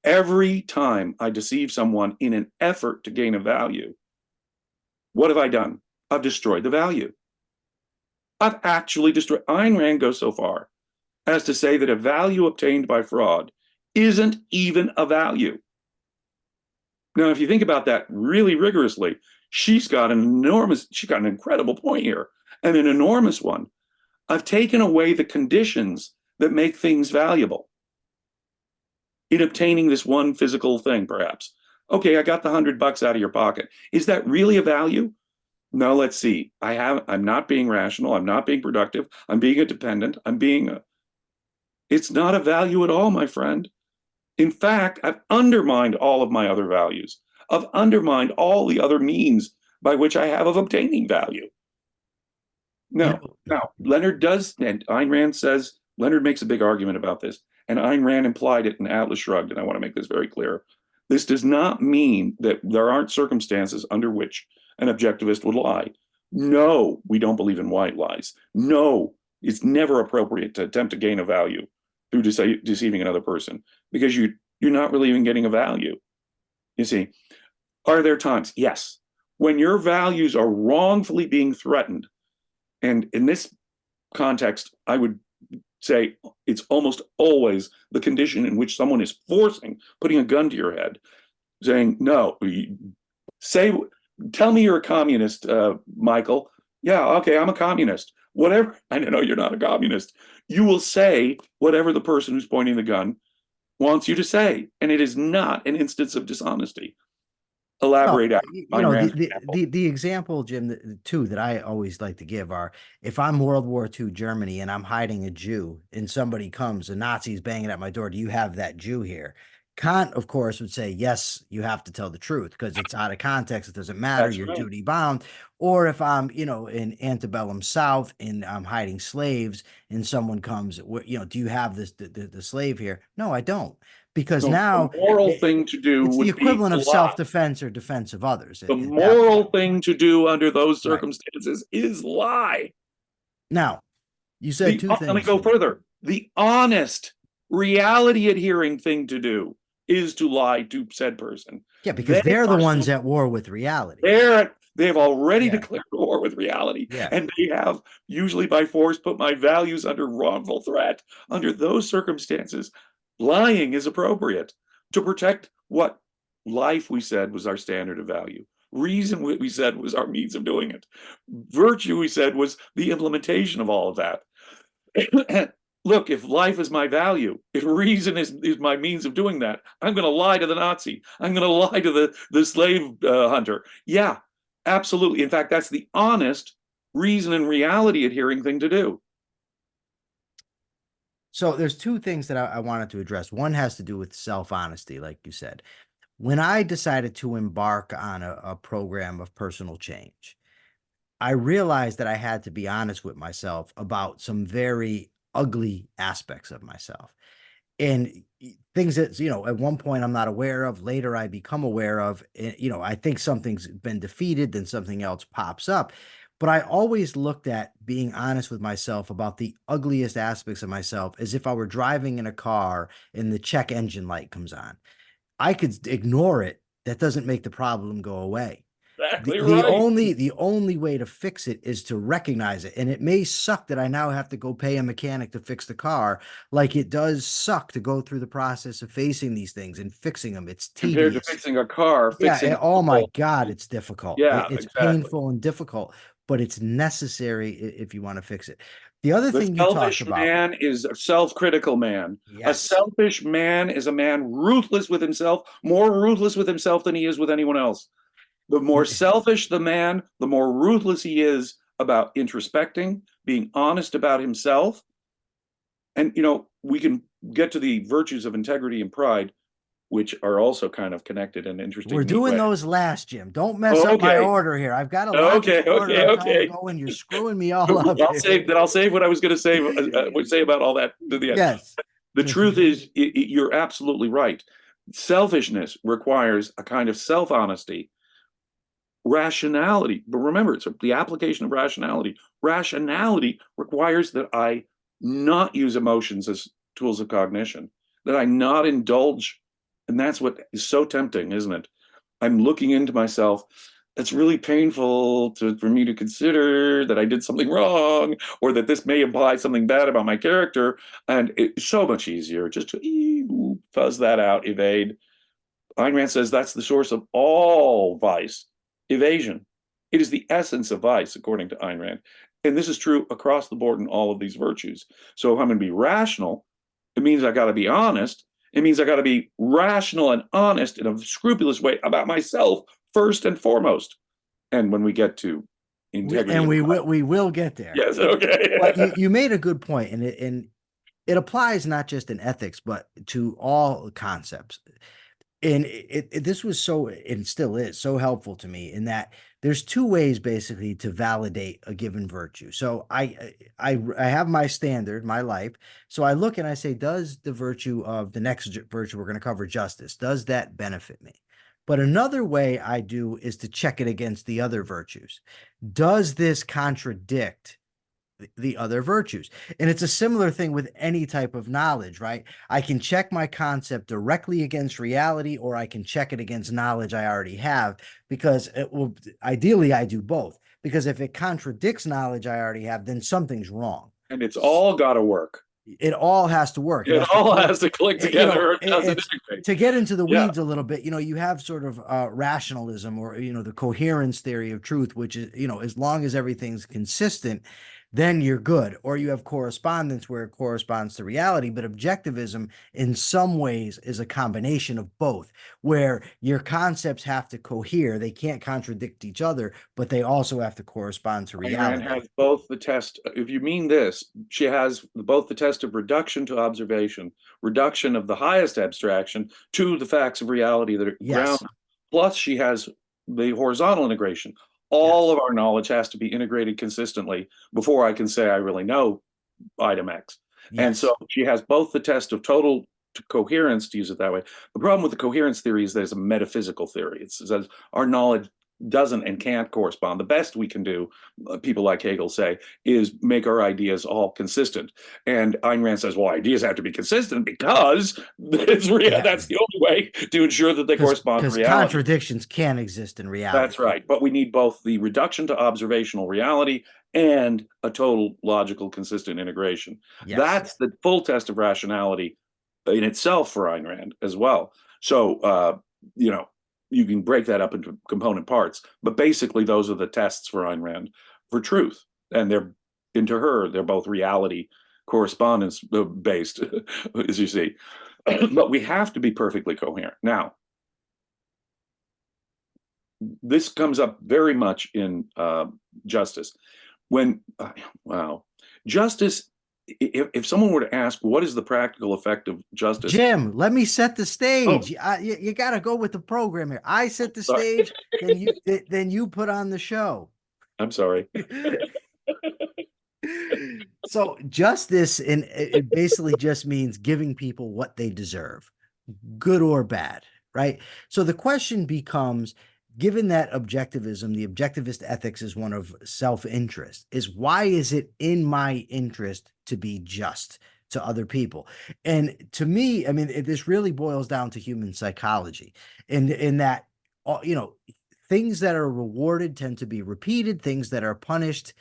Every time I deceive someone in an effort to gain a value, what have I done? I've destroyed the value. I've actually destroyed. Ayn Rand goes so far as to say that a value obtained by fraud isn't even a value. Now, if you think about that really rigorously, she's got an incredible point here, and an enormous one. I've taken away the conditions that make things valuable in obtaining this one physical thing, perhaps. Okay, I got the $100 out of your pocket. Is that really a value? No, let's see. I'm not being rational. I'm not being productive. I'm being a dependent. It's not a value at all, my friend. In fact, I've undermined all of my other values. I've undermined all the other means by which I have of obtaining value. Now, Leonard does, and Ayn Rand says, Leonard makes a big argument about this, and Ayn Rand implied it in Atlas Shrugged, and I want to make this very clear. This does not mean that there aren't circumstances under which an objectivist would lie. No, we don't believe in white lies. No, it's never appropriate to attempt to gain a value through deceiving another person, because you're not really even getting a value. You see, Are there times? Yes. When your values are wrongfully being threatened, and in this context, I would say it's almost always the condition in which someone is putting a gun to your head, saying, no, say, tell me you're a communist, Michael. Yeah, okay, I'm a communist. Whatever. I know you're not a communist. You will say whatever the person who's pointing the gun wants you to say. And it is not an instance of dishonesty. No, Elaborate out Ayn the, Rand's the example. the the example, Jim, too, that I always like to give are, if I'm World War II Germany and I'm hiding a Jew and somebody comes, a Nazi's banging at my door, do you have that Jew here? Kant, of course, would say, yes, you have to tell the truth because it's out of context. It doesn't matter. That's You're right. duty bound. Or if I'm, in antebellum South and I'm hiding slaves and someone comes, do you have the slave here? No, I don't. Because No, the now moral thing to do it's the would be equivalent to of lie. self-defense or defense of others The at that moral point. thing to do under those Right. circumstances is lie. Now, you said two Let me things, go Jim. further. The honest, reality adhering thing to do is to lie to said person. Yeah, They because they're the are ones at war with reality. there. They've already Yeah. declared war with reality, Yeah. and they have, usually by force, put my values under wrongful threat. Under those circumstances, lying is appropriate to protect what life, we said, was our standard of value. Reason, we said, was our means of doing it. Virtue, we said, was the implementation of all of that. Look, if life is my value, if reason is my means of doing that, I'm going to lie to the Nazi. I'm going to lie to the slave hunter. Yeah, absolutely. In fact, that's the honest, reason and reality adhering thing to do. So there's two things that I wanted to address. One has to do with self-honesty, like you said. When I decided to embark on a program of personal change, I realized that I had to be honest with myself about some very ugly aspects of myself. And things that, at one point I'm not aware of, later I become aware of. I think something's been defeated, then something else pops up. But I always looked at being honest with myself about the ugliest aspects of myself as if I were driving in a car and the check engine light comes on. I could ignore it. That doesn't make the problem go away. The, Exactly the right. only the only way to fix it is to recognize it. And it may suck that I now have to go pay a mechanic to fix the car. Like it does suck to go through the process of facing these things and fixing them. It's Compared to tedious. fixing a car, Yeah. fixing a Oh my wall. God, it's difficult. Yeah, It's exactly. painful and difficult, but it's necessary if you want to fix it. The other The thing you talked selfish about, man is a self-critical man. A yes. selfish man is a man ruthless with himself, more ruthless with himself than he is with anyone else. The more selfish the man, the more ruthless he is about introspecting, being honest about himself. And, we can get to the virtues of integrity and pride, which are also kind of connected in an We're interesting, neat doing way. those last, Jim. Don't mess up my Okay, order here. I've got a okay, logical order okay, I'm trying to okay. go in. You're screwing me all up here. I'll save what I was going to say. Would say about all that to the end. Yes. The truth is, you're absolutely right. Selfishness requires a kind of self-honesty, rationality. But remember, it's the application of rationality. Rationality requires that I not use emotions as tools of cognition, that I not indulge. And that's what is so tempting, isn't it? I'm looking into myself. It's really painful for me to consider that I did something wrong or that this may imply something bad about my character. And it's so much easier just to fuzz that out, evade. Ayn Rand says that's the source of all vice, evasion. It is the essence of vice, according to Ayn Rand. And this is true across the board in all of these virtues. So if I'm going to be rational, it means I got to be honest. It means I got to be rational and honest in a scrupulous way about myself first and foremost. And when we get to integrity, And we will get there. yes, okay. But you made a good point, and it applies not just in ethics, but to all concepts. And this was so, and still is so helpful to me in that there's two ways basically to validate a given virtue. So I have my standard, my life. So I look and I say, does the virtue of the next virtue we're going to cover, justice, does that benefit me? But another way I do is to check it against the other virtues. Does this contradict the other virtues. And it's a similar thing with any type of knowledge, right? I can check my concept directly against reality, or I can check it against knowledge I already have, because it will, ideally I do both, because if it contradicts knowledge I already have, then something's wrong. And it's all got to work. It all has to work. It It has to all click. has to click You together know, or it doesn't it's integrate. to get into the Yeah. weeds a little bit. You have sort of rationalism, or the coherence theory of truth, which is, as long as everything's consistent, then you're good. Or you have correspondence where it corresponds to reality. But objectivism in some ways is a combination of both, where your concepts have to cohere. They can't contradict each other, but they also have to correspond to Ayn Rand reality. has both the test, if you mean this, she has both the test of reduction to observation, reduction of the highest abstraction to the facts of reality that are Yes. grounded. Plus, she has the horizontal integration. All Yes. of our knowledge has to be integrated consistently before I can say I really know item X. And Yes. so she has both the test of total coherence, to use it that way. The problem with the coherence theory is there's a metaphysical theory. It says our knowledge doesn't and can't correspond. The best we can do, people like Hegel say, is make our ideas all consistent. And Ayn Rand says, well, ideas have to be consistent because that's the only way to ensure that they correspond to Because reality. contradictions can exist in reality. That's right. But we need both the reduction to observational reality and a total logical consistent integration. Yes. That's the full test of rationality in itself for Ayn Rand as well. So, you can break that up into component parts, but basically those are the tests for Ayn Rand for truth. And they're both reality correspondence based, as you see. But we have to be perfectly coherent. Now, this comes up very much in justice. Justice, if someone were to ask, what is the practical effect of justice? Jim, let me set the stage. You got to go with the program here. I set the stage, then you put on the show. I'm sorry. So justice, it basically just means giving people what they deserve, good or bad, right? So the question becomes, given that objectivism, the objectivist ethics is one of self-interest, is why is it in my interest to be just to other people? And to me, I mean, this really boils down to human psychology, in that, things that are rewarded tend to be repeated, things that are punished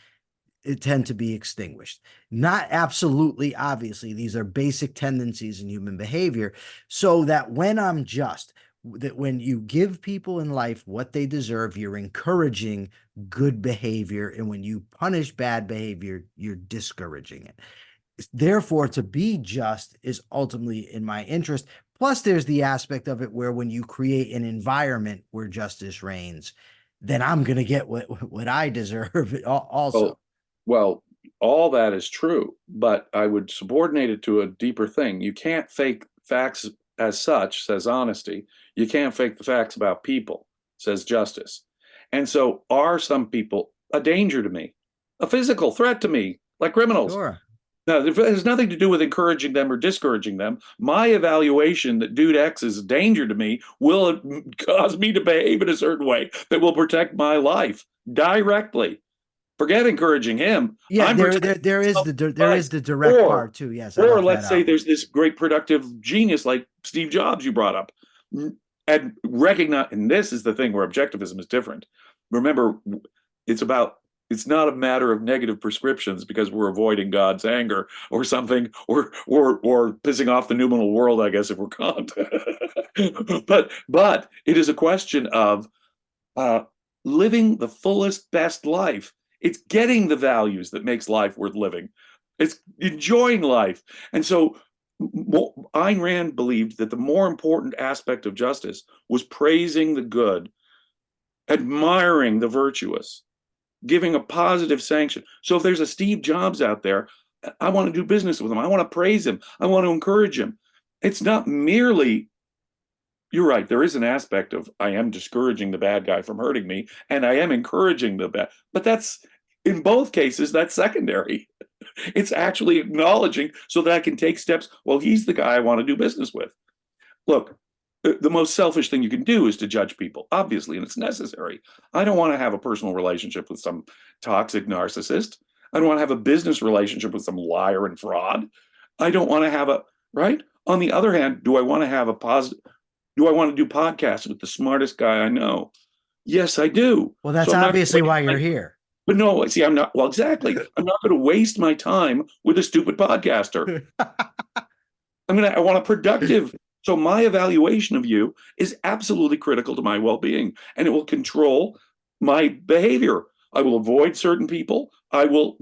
tend to be extinguished. Not absolutely, obviously, these are basic tendencies in human behavior, so that when I'm just, that when you give people in life what they deserve, you're encouraging good behavior, and when you punish bad behavior, you're discouraging it. Therefore, to be just is ultimately in my interest. Plus, there's the aspect of it where when you create an environment where justice reigns, then I'm going to get what I deserve also. Well, all that is true, but I would subordinate it to a deeper thing. You can't fake facts as such, says honesty. You can't fake the facts about people, says justice. And so are some people a danger to me, a physical threat to me, like criminals? Sure. Now, it has nothing to do with encouraging them or discouraging them. My evaluation that dude X is a danger to me will cause me to behave in a certain way that will protect my life directly. Forget encouraging him. Yeah, there is the direct part too. Yes, or let's say there's this great productive genius like Steve Jobs you brought up, and recognize. And this is the thing where objectivism is different. Remember, it's not a matter of negative prescriptions because we're avoiding God's anger or something, or pissing off the numinal world, I guess, if we're Kant. but it is a question of living the fullest, best life. It's getting the values that makes life worth living. It's enjoying life. And so Ayn Rand believed that the more important aspect of justice was praising the good, admiring the virtuous, giving a positive sanction. So if there's a Steve Jobs out there, I want to do business with him. I want to praise him. I want to encourage him. It's not merely, you're right, there is an aspect of I am discouraging the bad guy from hurting me, and I am encouraging the bad, but that's, in both cases, that's secondary. It's actually acknowledging so that I can take steps. Well, he's the guy I want to do business with. Look, the most selfish thing you can do is to judge people, obviously, and it's necessary. I don't want to have a personal relationship with some toxic narcissist. I don't want to have a business relationship with some liar and fraud. I don't want to have a, right? On the other hand, do I want to have a positive, do I want to do podcasts with the smartest guy I know? Yes, I do. Well, that's So I'm not obviously why you're here. but no, see, I'm not, well, exactly. I'm not going to waste my time with a stupid podcaster. I want a productive. So my evaluation of you is absolutely critical to my well-being, and it will control my behavior. I will avoid certain people. I will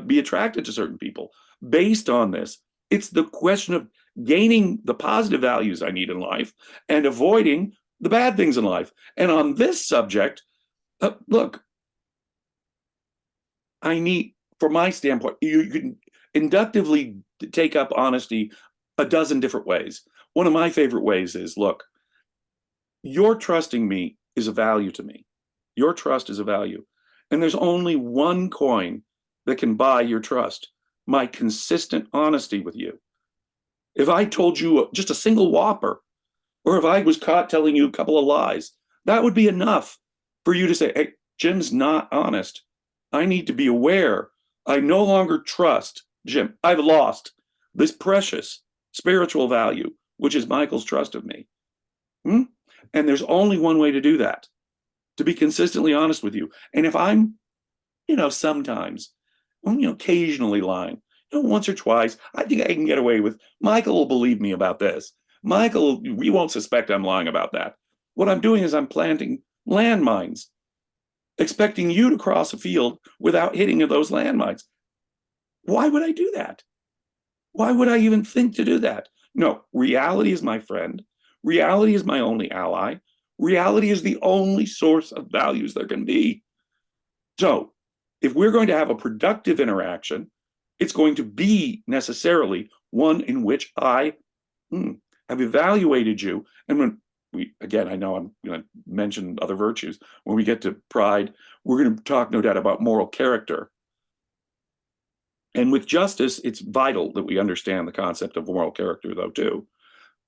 be attracted to certain people based on this. It's the question of gaining the positive values I need in life and avoiding the bad things in life. And on this subject, look, I need, from my standpoint, you can inductively take up honesty a dozen different ways. One of my favorite ways is, look, your trusting me is a value to me. Your trust is a value. And there's only one coin that can buy your trust, my consistent honesty with you. If I told you just a single whopper, or if I was caught telling you a couple of lies, that would be enough for you to say, hey, Jim's not honest. I need to be aware. I no longer trust Jim. I've lost this precious spiritual value, which is Michael's trust of me. And there's only one way to do that, to be consistently honest with you. And if I'm, sometimes, occasionally lying, once or twice, I think I can get away with, Michael will believe me about this. Michael, we won't suspect I'm lying about that. What I'm doing is I'm planting landmines, expecting you to cross a field without hitting those landmines. Why would I do that? Why would I even think to do that? No, reality is my friend. Reality is my only ally. Reality is the only source of values there can be. So if we're going to have a productive interaction, it's going to be necessarily one in which I have evaluated you. And when again, I know I'm going to mention other virtues. When we get to pride, we're going to talk, no doubt, about moral character. And with justice, it's vital that we understand the concept of moral character, though, too.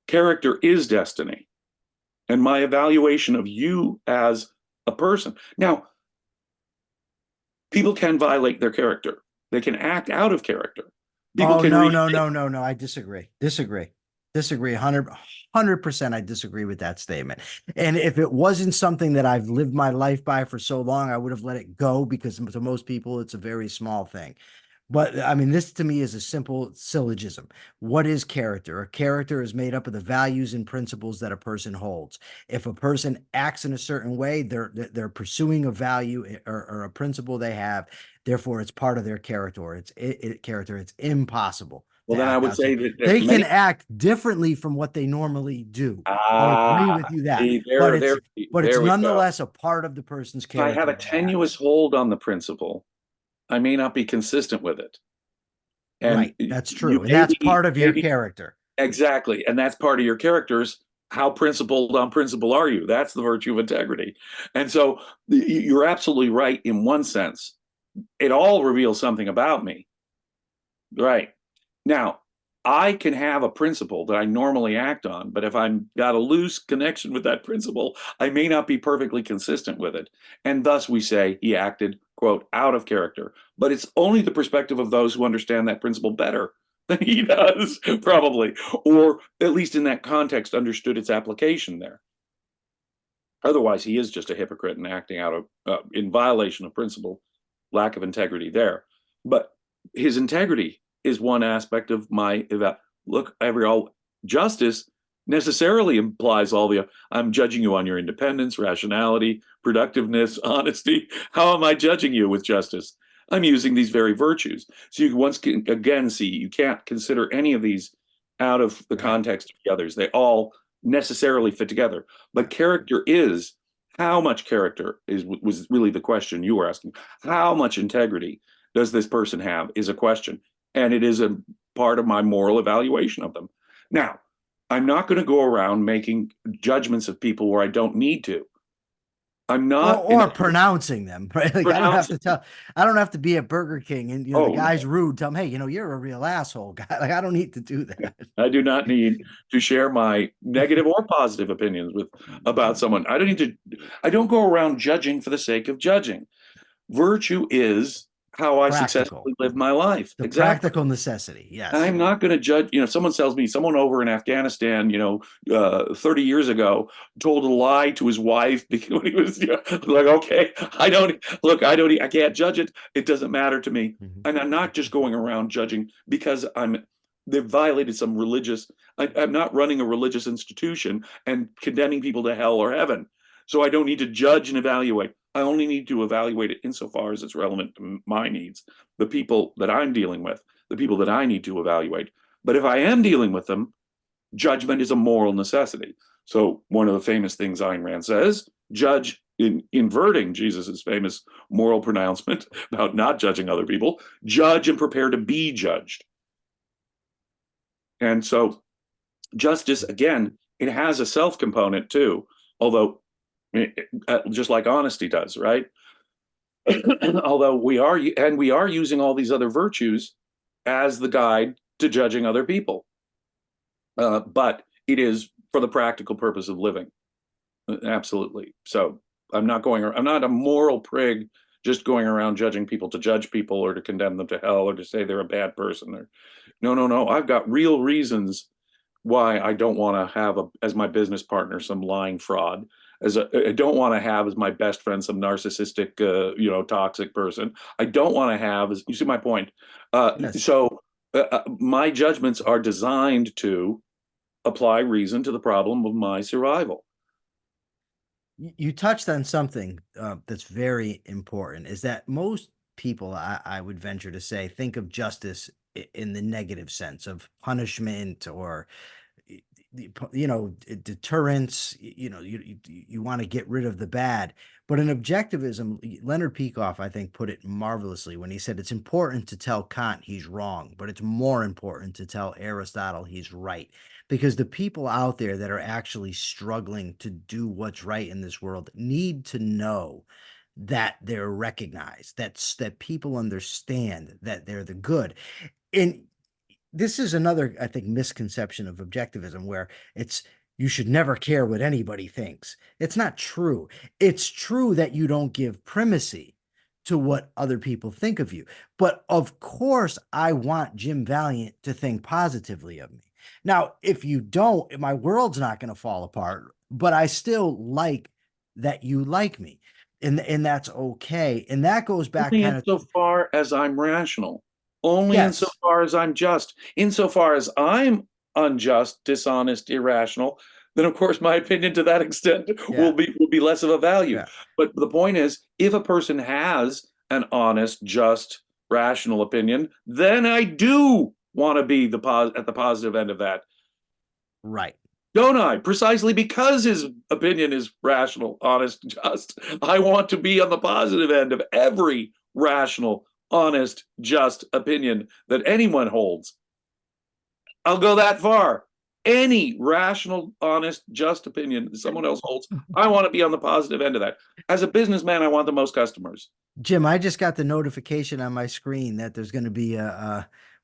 Character is destiny. And my evaluation of you as a person. Now, people can violate their character. They can act out of character. People can no. I disagree. 100% I disagree with that statement. And if it wasn't something that I've lived my life by for so long, I would have let it go, because to most people, it's a very small thing. But I mean, this to me is a simple syllogism. What is character? A character is made up of the values and principles that a person holds. If a person acts in a certain way, they're pursuing a value or a principle they have. Therefore, it's part of their character. Character. It's impossible. Well, then I would say that they can act differently from what they normally do. I'll agree with you that. But it's nonetheless a part of the person's character. If I have a tenuous hold on the principle, I may not be consistent with it. And right, that's true. And that's part of your character. Exactly. And that's part of your characters. How principled on principle are you? That's the virtue of integrity. And so you're absolutely right in one sense. It all reveals something about me. Right. Now, I can have a principle that I normally act on, but if I've got a loose connection with that principle, I may not be perfectly consistent with it. And thus we say he acted, quote, out of character. But it's only the perspective of those who understand that principle better than he does, probably, or at least in that context understood its application there. Otherwise, he is just a hypocrite and acting out of, in violation of principle, lack of integrity there. But his integrity is one aspect of my look. Justice necessarily implies all the. I'm judging you on your independence, rationality, productiveness, honesty. How am I judging you with justice? I'm using these very virtues. So you once again see you can't consider any of these out of the context of the others. They all necessarily fit together. But character is, how much character was really the question you were asking. How much integrity does this person have is a question. And it is a part of my moral evaluation of them. Now, I'm not going to go around making judgments of people where I don't need to. I'm not, or pronouncing them, right? Like I don't have to be at Burger King and the guy's rude. Tell him, hey, you're a real asshole, guy. Like I don't need to do that. I do not need to share my negative or positive opinions about someone. I don't go around judging for the sake of judging. Virtue is how I Practical. successfully live my life. The Exactly. practical necessity. Yes. I'm not going to judge, someone tells me someone over in Afghanistan, 30 years ago told a lie to his wife because when he was, like, okay, I can't judge it. It doesn't matter to me. Mhm. And I'm not just going around judging because they've violated some religious, I'm not running a religious institution and condemning people to hell or heaven. So I don't need to judge and evaluate. I only need to evaluate it insofar as it's relevant to my needs, the people that I'm dealing with, the people that I need to evaluate. But if I am dealing with them, judgment is a moral necessity. So one of the famous things Ayn Rand says, judge, in inverting Jesus's famous moral pronouncement about not judging other people, judge and prepare to be judged. And so justice, again, it has a self component too, although just like honesty does, right? Although we are using all these other virtues as the guide to judging other people, but it is for the practical purpose of living. Absolutely. So I'm not a moral prig just going around judging people to judge people or to condemn them to hell or to say they're a bad person. Or no. I've got real reasons why I don't want to have as my business partner some lying fraud. I don't want to have as my best friend some narcissistic, toxic person. I don't want to have, you see my point. Yes. So my judgments are designed to apply reason to the problem of my survival. You touched on something that's very important, is that most people, I would venture to say, think of justice in the negative sense of punishment or deterrence. You want to get rid of the bad. But in objectivism, Leonard Peikoff, I think, put it marvelously when he said it's important to tell Kant he's wrong, but it's more important to tell Aristotle he's right. Because the people out there that are actually struggling to do what's right in this world need to know that they're recognized, that people understand that they're the good. And this is another, I think, misconception of objectivism where it's you should never care what anybody thinks. It's not true. It's true that you don't give primacy to what other people think of you. But of course, I want Jim Valiant to think positively of me. Now, if you don't, my world's not going to fall apart, but I still like that you like me. And that's okay. And that goes back Only kind of, insofar as I'm rational, only yes, insofar as I'm just. Insofar as I'm unjust, dishonest, irrational, then of course my opinion to that extent will yeah, be less of a value. yeah, But the point is, if a person has an honest, just, rational opinion, then I do want to be at the positive end of that. right. Don't I? Precisely because his opinion is rational, honest, just. I want to be on the positive end of every rational, honest, just opinion that anyone holds. I'll go that far. Any rational, honest, just opinion that someone else holds, I want to be on the positive end of that. As a businessman, I want the most customers. Jim, I just got the notification on my screen that there's going to be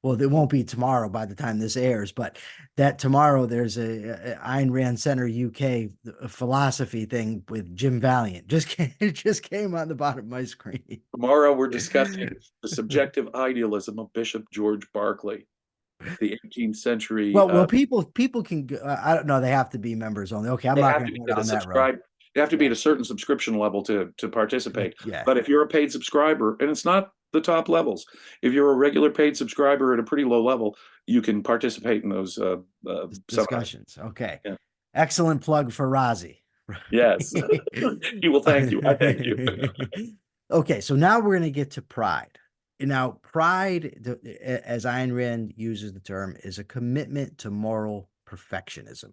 well, it won't be tomorrow by the time this airs, but that tomorrow there's a Ayn Rand Center UK philosophy thing with Jim Valiant. It just came on the bottom of my screen. Tomorrow, we're discussing the subjective idealism of Bishop George Berkeley, the 18th century. Well, people can I don't know, they have to be members only. Okay, I'm They not have going to to be go at a down that road. subscribe. They have to be Yeah. at a certain subscription level to participate. Yeah. But if you're a paid subscriber, and it's not the top levels, if you're a regular paid subscriber at a pretty low level, you can participate in those seminars. Discussions. Okay. Yeah. Excellent plug for Razi. Yes, he will thank you. I thank you. Okay, so now we're going to get to pride. Now, pride, as Ayn Rand uses the term, is a commitment to moral perfectionism.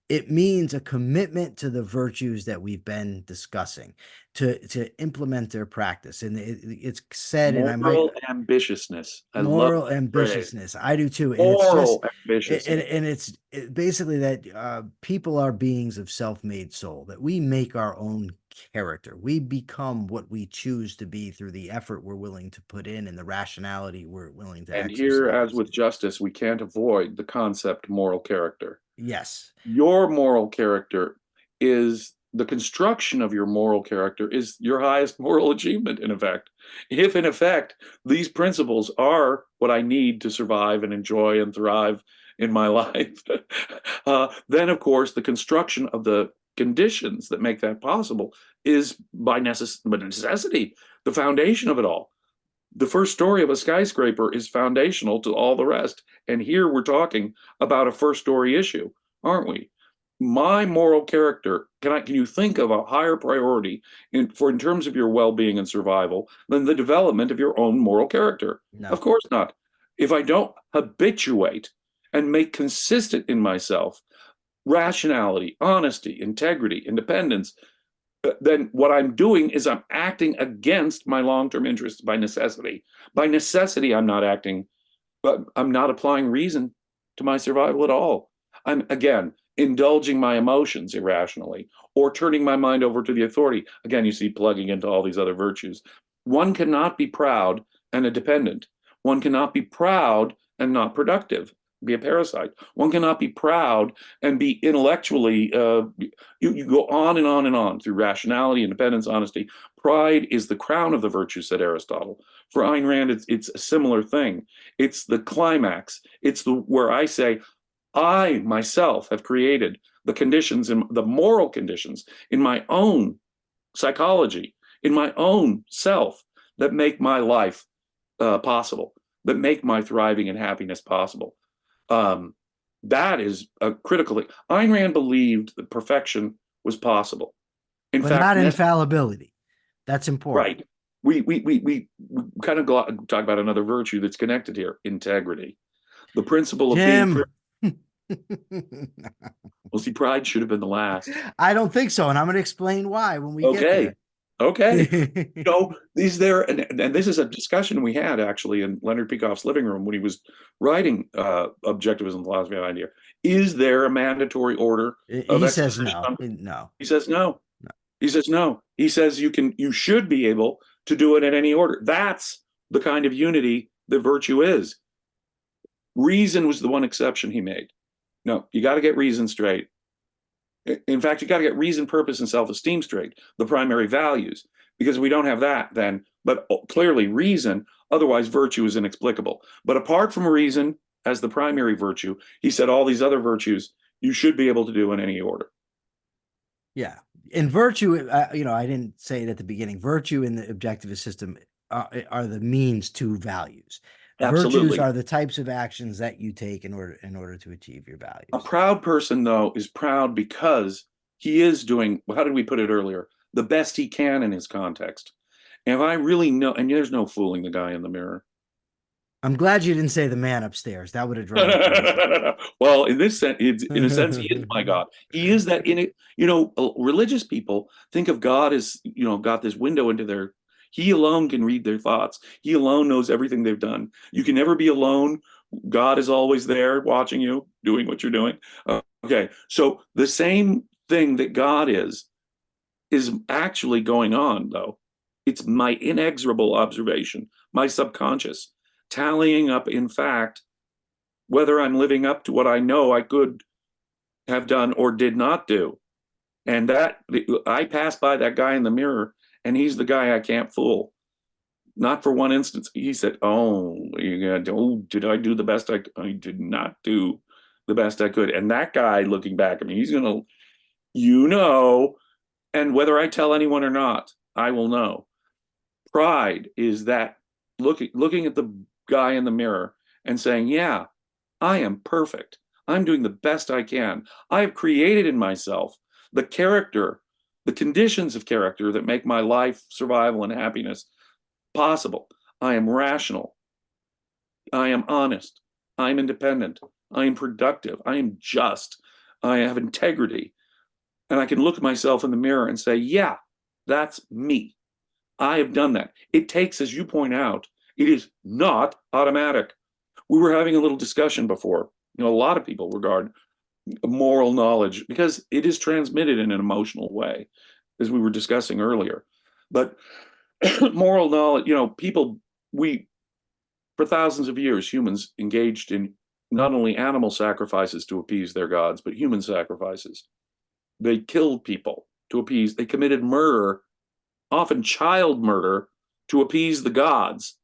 It means a commitment to the virtues that we've been discussing, to implement their practice. And it's said, and I might Moral ambitiousness. I love moral that phrase. ambitiousness. I do too. And it's just, Moral ambitiousness. and it's basically that people are beings of self-made soul, that we make our own character. We become what we choose to be through the effort we're willing to put in and the rationality we're willing to And here, as exercise. with justice, we can't avoid the concept moral character. Yes. Your moral character is the construction of your moral character is your highest moral achievement, in effect. If, in effect, these principles are what I need to survive and enjoy and thrive in my life, then, of course, the construction of the conditions that make that possible is by necessity the foundation of it all. The first story of a skyscraper is foundational to all the rest. And here we're talking about a first story issue, aren't we? My moral character, can you think of a higher priority in terms of your well-being and survival than the development of your own moral character? No. Of course not. If I don't habituate and make consistent in myself rationality, honesty, integrity, independence, then what I'm doing is I'm acting against my long-term interests by necessity. By necessity, I'm not acting, but I'm not applying reason to my survival at all. I'm, again, indulging my emotions irrationally or turning my mind over to the authority. Again, you see, plugging into all these other virtues. One cannot be proud and a dependent. One cannot be proud and not productive, be a parasite. One cannot be proud and be intellectually, you go on and on and on through rationality, independence, honesty. Pride is the crown of the virtues, said Aristotle. For Ayn Rand, it's a similar thing. It's the climax. It's where I say, I myself have created the conditions and the moral conditions in my own psychology, in my own self, that make my life possible, that make my thriving and happiness possible. That is a critical thing. Ayn Rand believed that perfection was possible. In but fact, not infallibility. That's important. Right. We kind of talk about another virtue that's connected here: integrity. The principle of Jim. Well, see, pride should have been the last. I don't think so, and I'm going to explain why when we get there. Okay. These there, and this is a discussion we had actually in Leonard Peikoff's living room when he was writing Objectivism, Philosophy and Idea. Is there a mandatory order of he says no. No. He says no. He says no. He says you should be able to do it in any order. That's the kind of unity that virtue is. Reason was the one exception he made. No, you got to get reason straight. In fact, you got to get reason, purpose, and self-esteem straight, the primary values, because we don't have that then, but clearly reason, otherwise virtue is inexplicable. But apart from reason as the primary virtue, he said all these other virtues you should be able to do in any order. Yeah. In virtue, I didn't say it at the beginning, virtue in the objectivist system are the means to values. Absolutely. Virtues are the types of actions that you take in order to achieve your values. A proud person, though, is proud because he is doing, how did we put it earlier, the best he can in his context. And if I really know, and there's no fooling the guy in the mirror. I'm glad you didn't say the man upstairs. That would have drawn me crazy. Well, in this sense, in a sense, he is my God. He is that in it. Religious people think of God as, got this window into their. He alone can read their thoughts. He alone knows everything they've done. You can never be alone. God is always there watching you, doing what you're doing. Okay, so the same thing that God is actually going on, though. It's my inexorable observation, my subconscious, tallying up, in fact, whether I'm living up to what I know I could have done or did not do. And that I passed by that guy in the mirror, and he's the guy I can't fool. Not for one instance. He said, did I do the best I did not do the best I could. And that guy looking back at me, he's going to, and whether I tell anyone or not, I will know. Pride is that looking at the guy in the mirror and saying, yeah, I am perfect. I'm doing the best I can. I have created in myself the character, the conditions of character that make my life, survival, and happiness possible. I am rational. I am honest. I am independent. I am productive. I am just. I have integrity. And I can look at myself in the mirror and say, yeah, that's me. I have done that. It takes, as you point out, it is not automatic. We were having a little discussion before. A lot of people regard moral knowledge because it is transmitted in an emotional way, as we were discussing earlier. But moral knowledge, for thousands of years, humans engaged in not only animal sacrifices to appease their gods, but human sacrifices. They killed people to appease. They committed murder, often child murder, to appease the gods.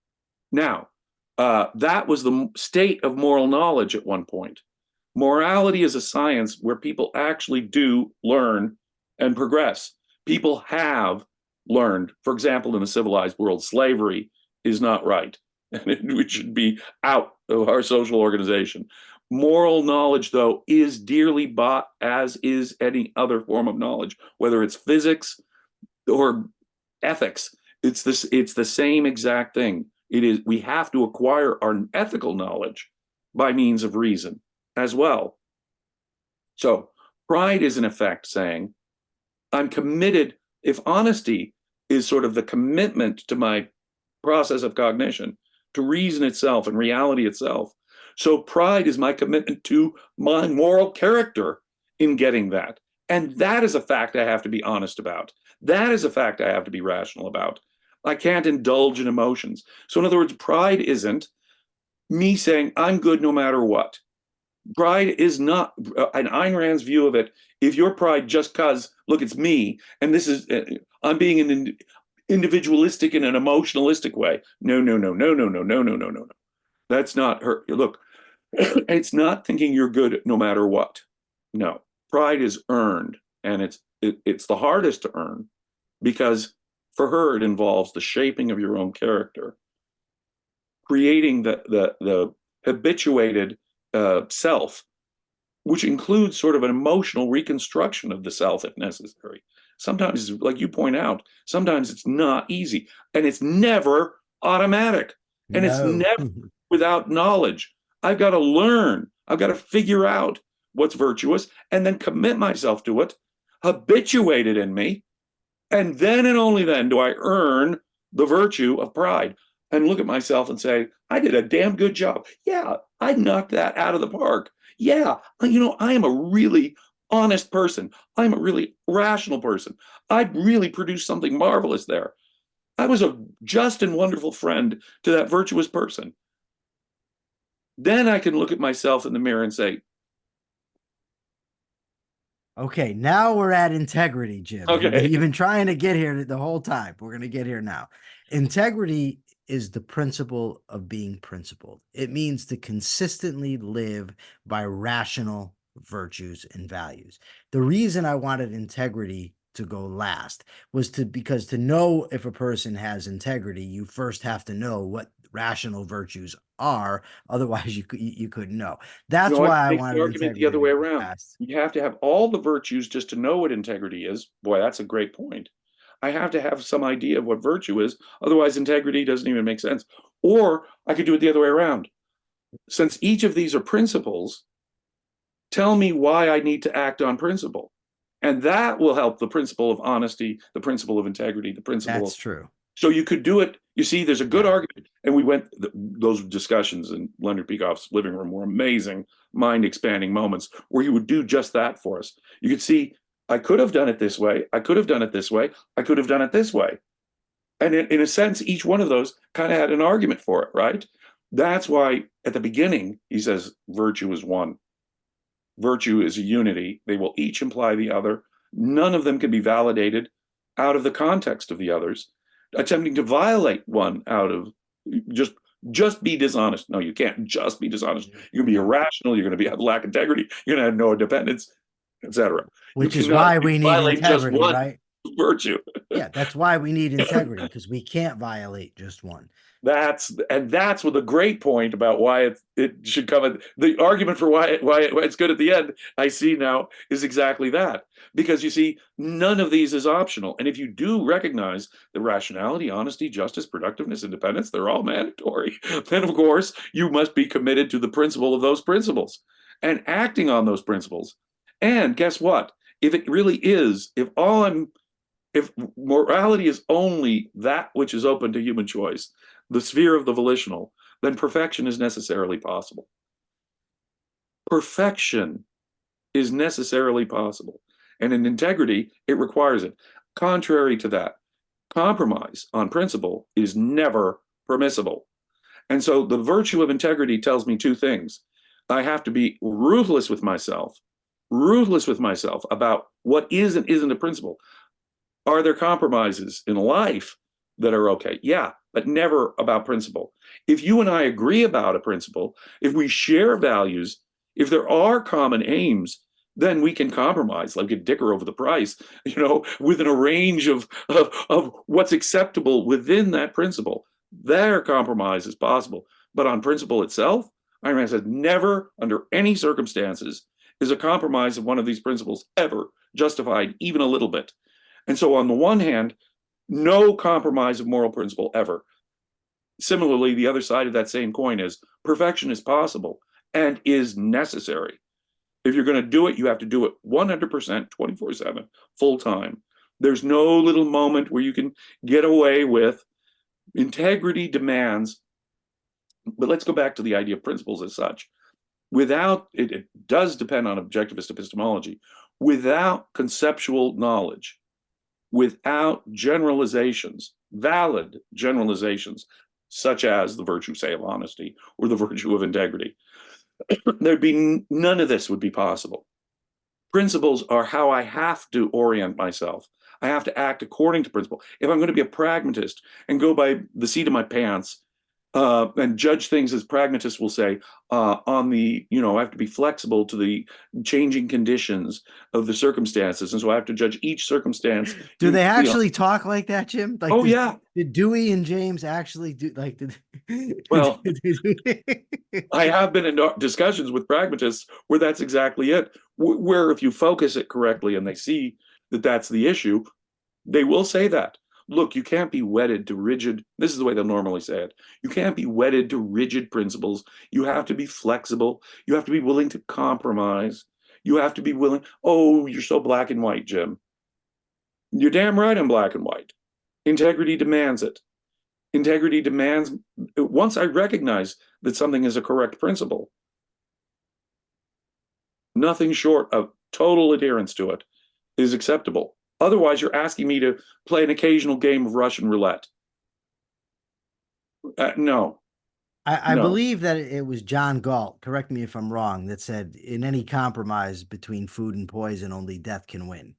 Now, that was the state of moral knowledge at one point. Morality is a science where people actually do learn and progress. People have learned, for example, in the civilized world, slavery is not right, and it should be out of our social organization. Moral knowledge, though, is dearly bought, as is any other form of knowledge, whether it's physics or ethics. It's the same exact thing. It is, we have to acquire our ethical knowledge by means of reason as well. So pride is in effect saying, I'm committed. If honesty is sort of the commitment to my process of cognition, to reason itself and reality itself, so pride is my commitment to my moral character in getting that. And that is a fact I have to be honest about. That is a fact I have to be rational about. I can't indulge in emotions. So in other words, pride isn't me saying I'm good no matter what. Pride is not, in Ayn Rand's view of it, if your pride just cause, look, it's me, and this is, I'm being an individualistic in an emotionalistic way. No, no, no, no, no, no, no, no, no, no, no. That's not her. Look, it's not thinking you're good no matter what. No, pride is earned, and it's the hardest to earn, because for her it involves the shaping of your own character, creating the habituated self, which includes sort of an emotional reconstruction of the self if necessary. Sometimes, like you point out, sometimes it's not easy, and it's never automatic, and it's never without knowledge. I've got to learn. I've got to figure out what's virtuous and then commit myself to it, habituate it in me, and then and only then do I earn the virtue of pride and look at myself and say, I did a damn good job. Yeah, I knocked that out of the park. Yeah, you know, I am a really honest person. I'm a really rational person. I really produced something marvelous there. I was a just and wonderful friend to that virtuous person. Then I can look at myself in the mirror and say, okay, now we're at integrity, Jim. okay. You've been trying to get here the whole time. We're going to get here now. Integrity is the principle of being principled. It means to consistently live by rational virtues and values. The reason I wanted integrity to go last was because to know if a person has integrity, you first have to know what rational virtues are. Otherwise, you couldn't know. That's why I wanted the argument the other way around. You have to have all the virtues just to know what integrity is. Boy, that's a great point. I have to have some idea of what virtue is. Otherwise, integrity doesn't even make sense. Or I could do it the other way around. Since each of these are principles, tell me why I need to act on principle. And that will help the principle of honesty, the principle of integrity, the principle. That's true. So you could do it. You see, there's a good argument. And we went, those discussions in Leonard Peikoff's living room were amazing, mind-expanding moments where he would do just that for us. You could see, I could have done it this way. I could have done it this way. I could have done it this way. And in a sense, each one of those kind of had an argument for it, right? That's why at the beginning, he says, virtue is one. Virtue is a unity. They will each imply the other. None of them can be validated out of the context of the others. Attempting to violate one out of just be dishonest. No, you can't just be dishonest. You're going to be irrational. You're going to have lack of integrity. You're going to have no independence, etc. Which is why we need integrity, right? Virtue. Yeah, that's why we need integrity, because we can't violate just one. That's what the great point about why it should come. The argument for why it's good at the end, I see now, is exactly that. Because you see, none of these is optional. And if you do recognize that rationality, honesty, justice, productiveness, independence, they're all mandatory, then of course you must be committed to the principle of those principles and acting on those principles. And guess what? If it really is, if morality is only that which is open to human choice, the sphere of the volitional, then perfection is necessarily possible. Perfection is necessarily possible. And in integrity, it requires it. Contrary to that, compromise on principle is never permissible. And so the virtue of integrity tells me two things. I have to be ruthless with myself about what is and isn't a principle. Are there compromises in life that are okay? Yeah, but never about principle. If you and I agree about a principle, if we share values, if there are common aims, then we can compromise, like a dicker over the price, within a range of what's acceptable within that principle. Their compromise is possible. But on principle itself, Ayn Rand says never, under any circumstances, is a compromise of one of these principles ever justified, even a little bit. And so, on the one hand, no compromise of moral principle ever. Similarly, the other side of that same coin is perfection is possible and is necessary. If you're going to do it, you have to do it 100%, 24/7, full time. There's no little moment where you can get away with. Integrity demands, but let's go back to the idea of principles as such. Without it, it does depend on objectivist epistemology. Without conceptual knowledge, without generalizations, valid generalizations, such as the virtue, say, of honesty or the virtue of integrity, there'd be none of this would be possible. Principles are how I have to orient myself. I have to act according to principle. If I'm going to be a pragmatist and go by the seat of my pants and judge things as pragmatists will say, I have to be flexible to the changing conditions of the circumstances. And so I have to judge each circumstance. Do they actually talk like that, Jim? Like, oh, yeah. Did Dewey and James actually do like? Well, I have been in discussions with pragmatists where that's exactly it. Where if you focus it correctly and they see that that's the issue, they will say that. Look, you can't be wedded to rigid. This is the way they'll normally say it. You can't be wedded to rigid principles. You have to be flexible. You have to be willing to compromise. You have to be willing. Oh, you're so black and white, Jim. You're damn right I'm black and white. Integrity demands it. Integrity demands, once I recognize that something is a correct principle, nothing short of total adherence to it is acceptable. Otherwise, you're asking me to play an occasional game of Russian roulette. No. I believe that it was John Galt, correct me if I'm wrong, that said, in any compromise between food and poison, only death can win.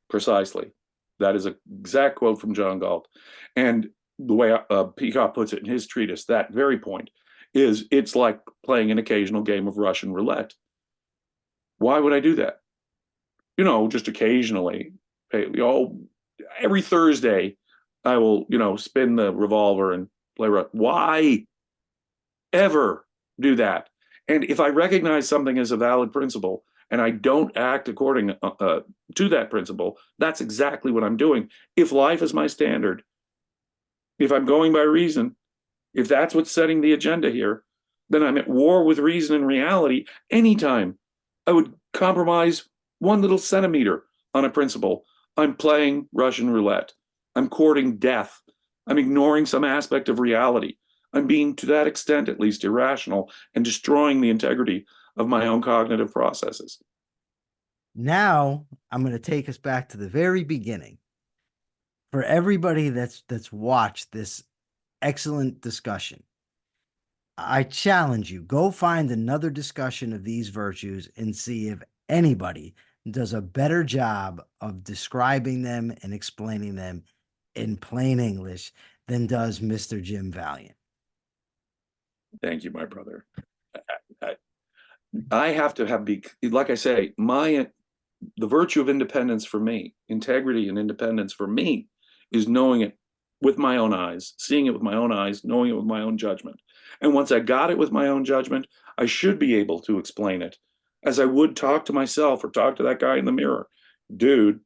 Precisely. That is an exact quote from John Galt. And the way Peacock puts it in his treatise, that very point is it's like playing an occasional game of Russian roulette. Why would I do that? Just occasionally. Every Thursday, I will, spin the revolver and play. Why ever do that? And if I recognize something as a valid principle and I don't act according to that principle, that's exactly what I'm doing. If life is my standard, if I'm going by reason, if that's what's setting the agenda here, then I'm at war with reason and reality. Anytime I would compromise 1 little centimeter on a principle, I'm playing Russian roulette. I'm courting death. I'm ignoring some aspect of reality. I'm being, to that extent at least, irrational and destroying the integrity of my own cognitive processes. Now, I'm going to take us back to the very beginning. For everybody that's watched this excellent discussion, I challenge you, go find another discussion of these virtues and see if anybody does a better job of describing them and explaining them in plain English than does Mr. Jim Valliant. Thank you, my brother. I have to have, like I say, the virtue of independence for me, integrity and independence for me, is knowing it with my own eyes, seeing it with my own eyes, knowing it with my own judgment. And once I got it with my own judgment, I should be able to explain it as I would talk to myself or talk to that guy in the mirror. Dude,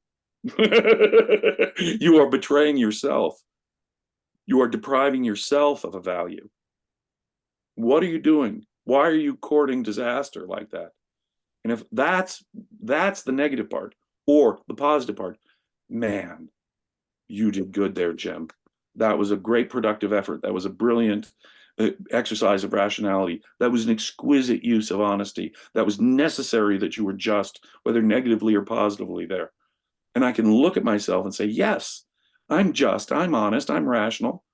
you are betraying yourself. You are depriving yourself of a value. What are you doing? Why are you courting disaster like that? And if that's the negative part, or the positive part, man, you did good there, Jim. That was a great productive effort. That was a brilliant exercise of rationality. That was an exquisite use of honesty. That was necessary that you were just, whether negatively or positively there. And I can look at myself and say, yes, I'm just, I'm honest, I'm rational.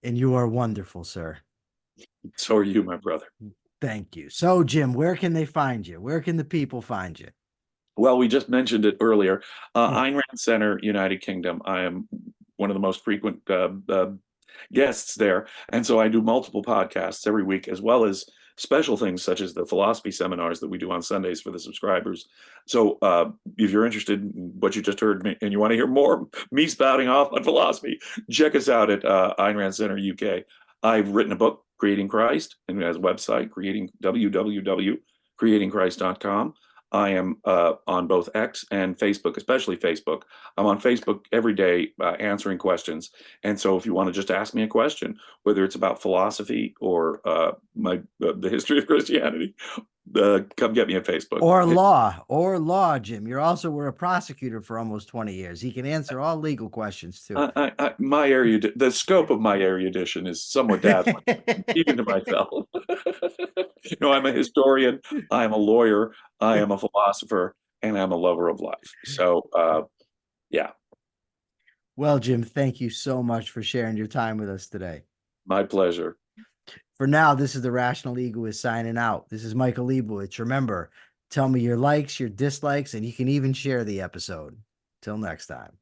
And you are wonderful, sir. So are you, my brother. Thank you. So, Jim, where can they find you? Where can the people find you? Well, we just mentioned it earlier. Hmm. Ayn Rand Center, United Kingdom. I am one of the most frequent guests there. And so I do multiple podcasts every week, as well as special things such as the philosophy seminars that we do on Sundays for the subscribers. So if you're interested in what you just heard and you want to hear more me spouting off on philosophy, check us out at Ayn Rand Center UK. I've written a book, Creating Christ, and it has a website, www.creatingchrist.com. I am on both X and Facebook, especially Facebook. I'm on Facebook every day answering questions. And so if you want to just ask me a question, whether it's about philosophy or the history of Christianity, come get me on Facebook. Or law, Jim. You also were a prosecutor for almost 20 years. He can answer all legal questions too. My the scope of my erudition is somewhat dazzling, even to myself. No, I'm a historian, I am a lawyer, I am a philosopher, and I'm a lover of life. So, yeah. Well, Jim, thank you so much for sharing your time with us today. My pleasure. For now, this is the Rational Egoist signing out. This is Michael Liebowitz. Remember, tell me your likes, your dislikes, and you can even share the episode. Till next time.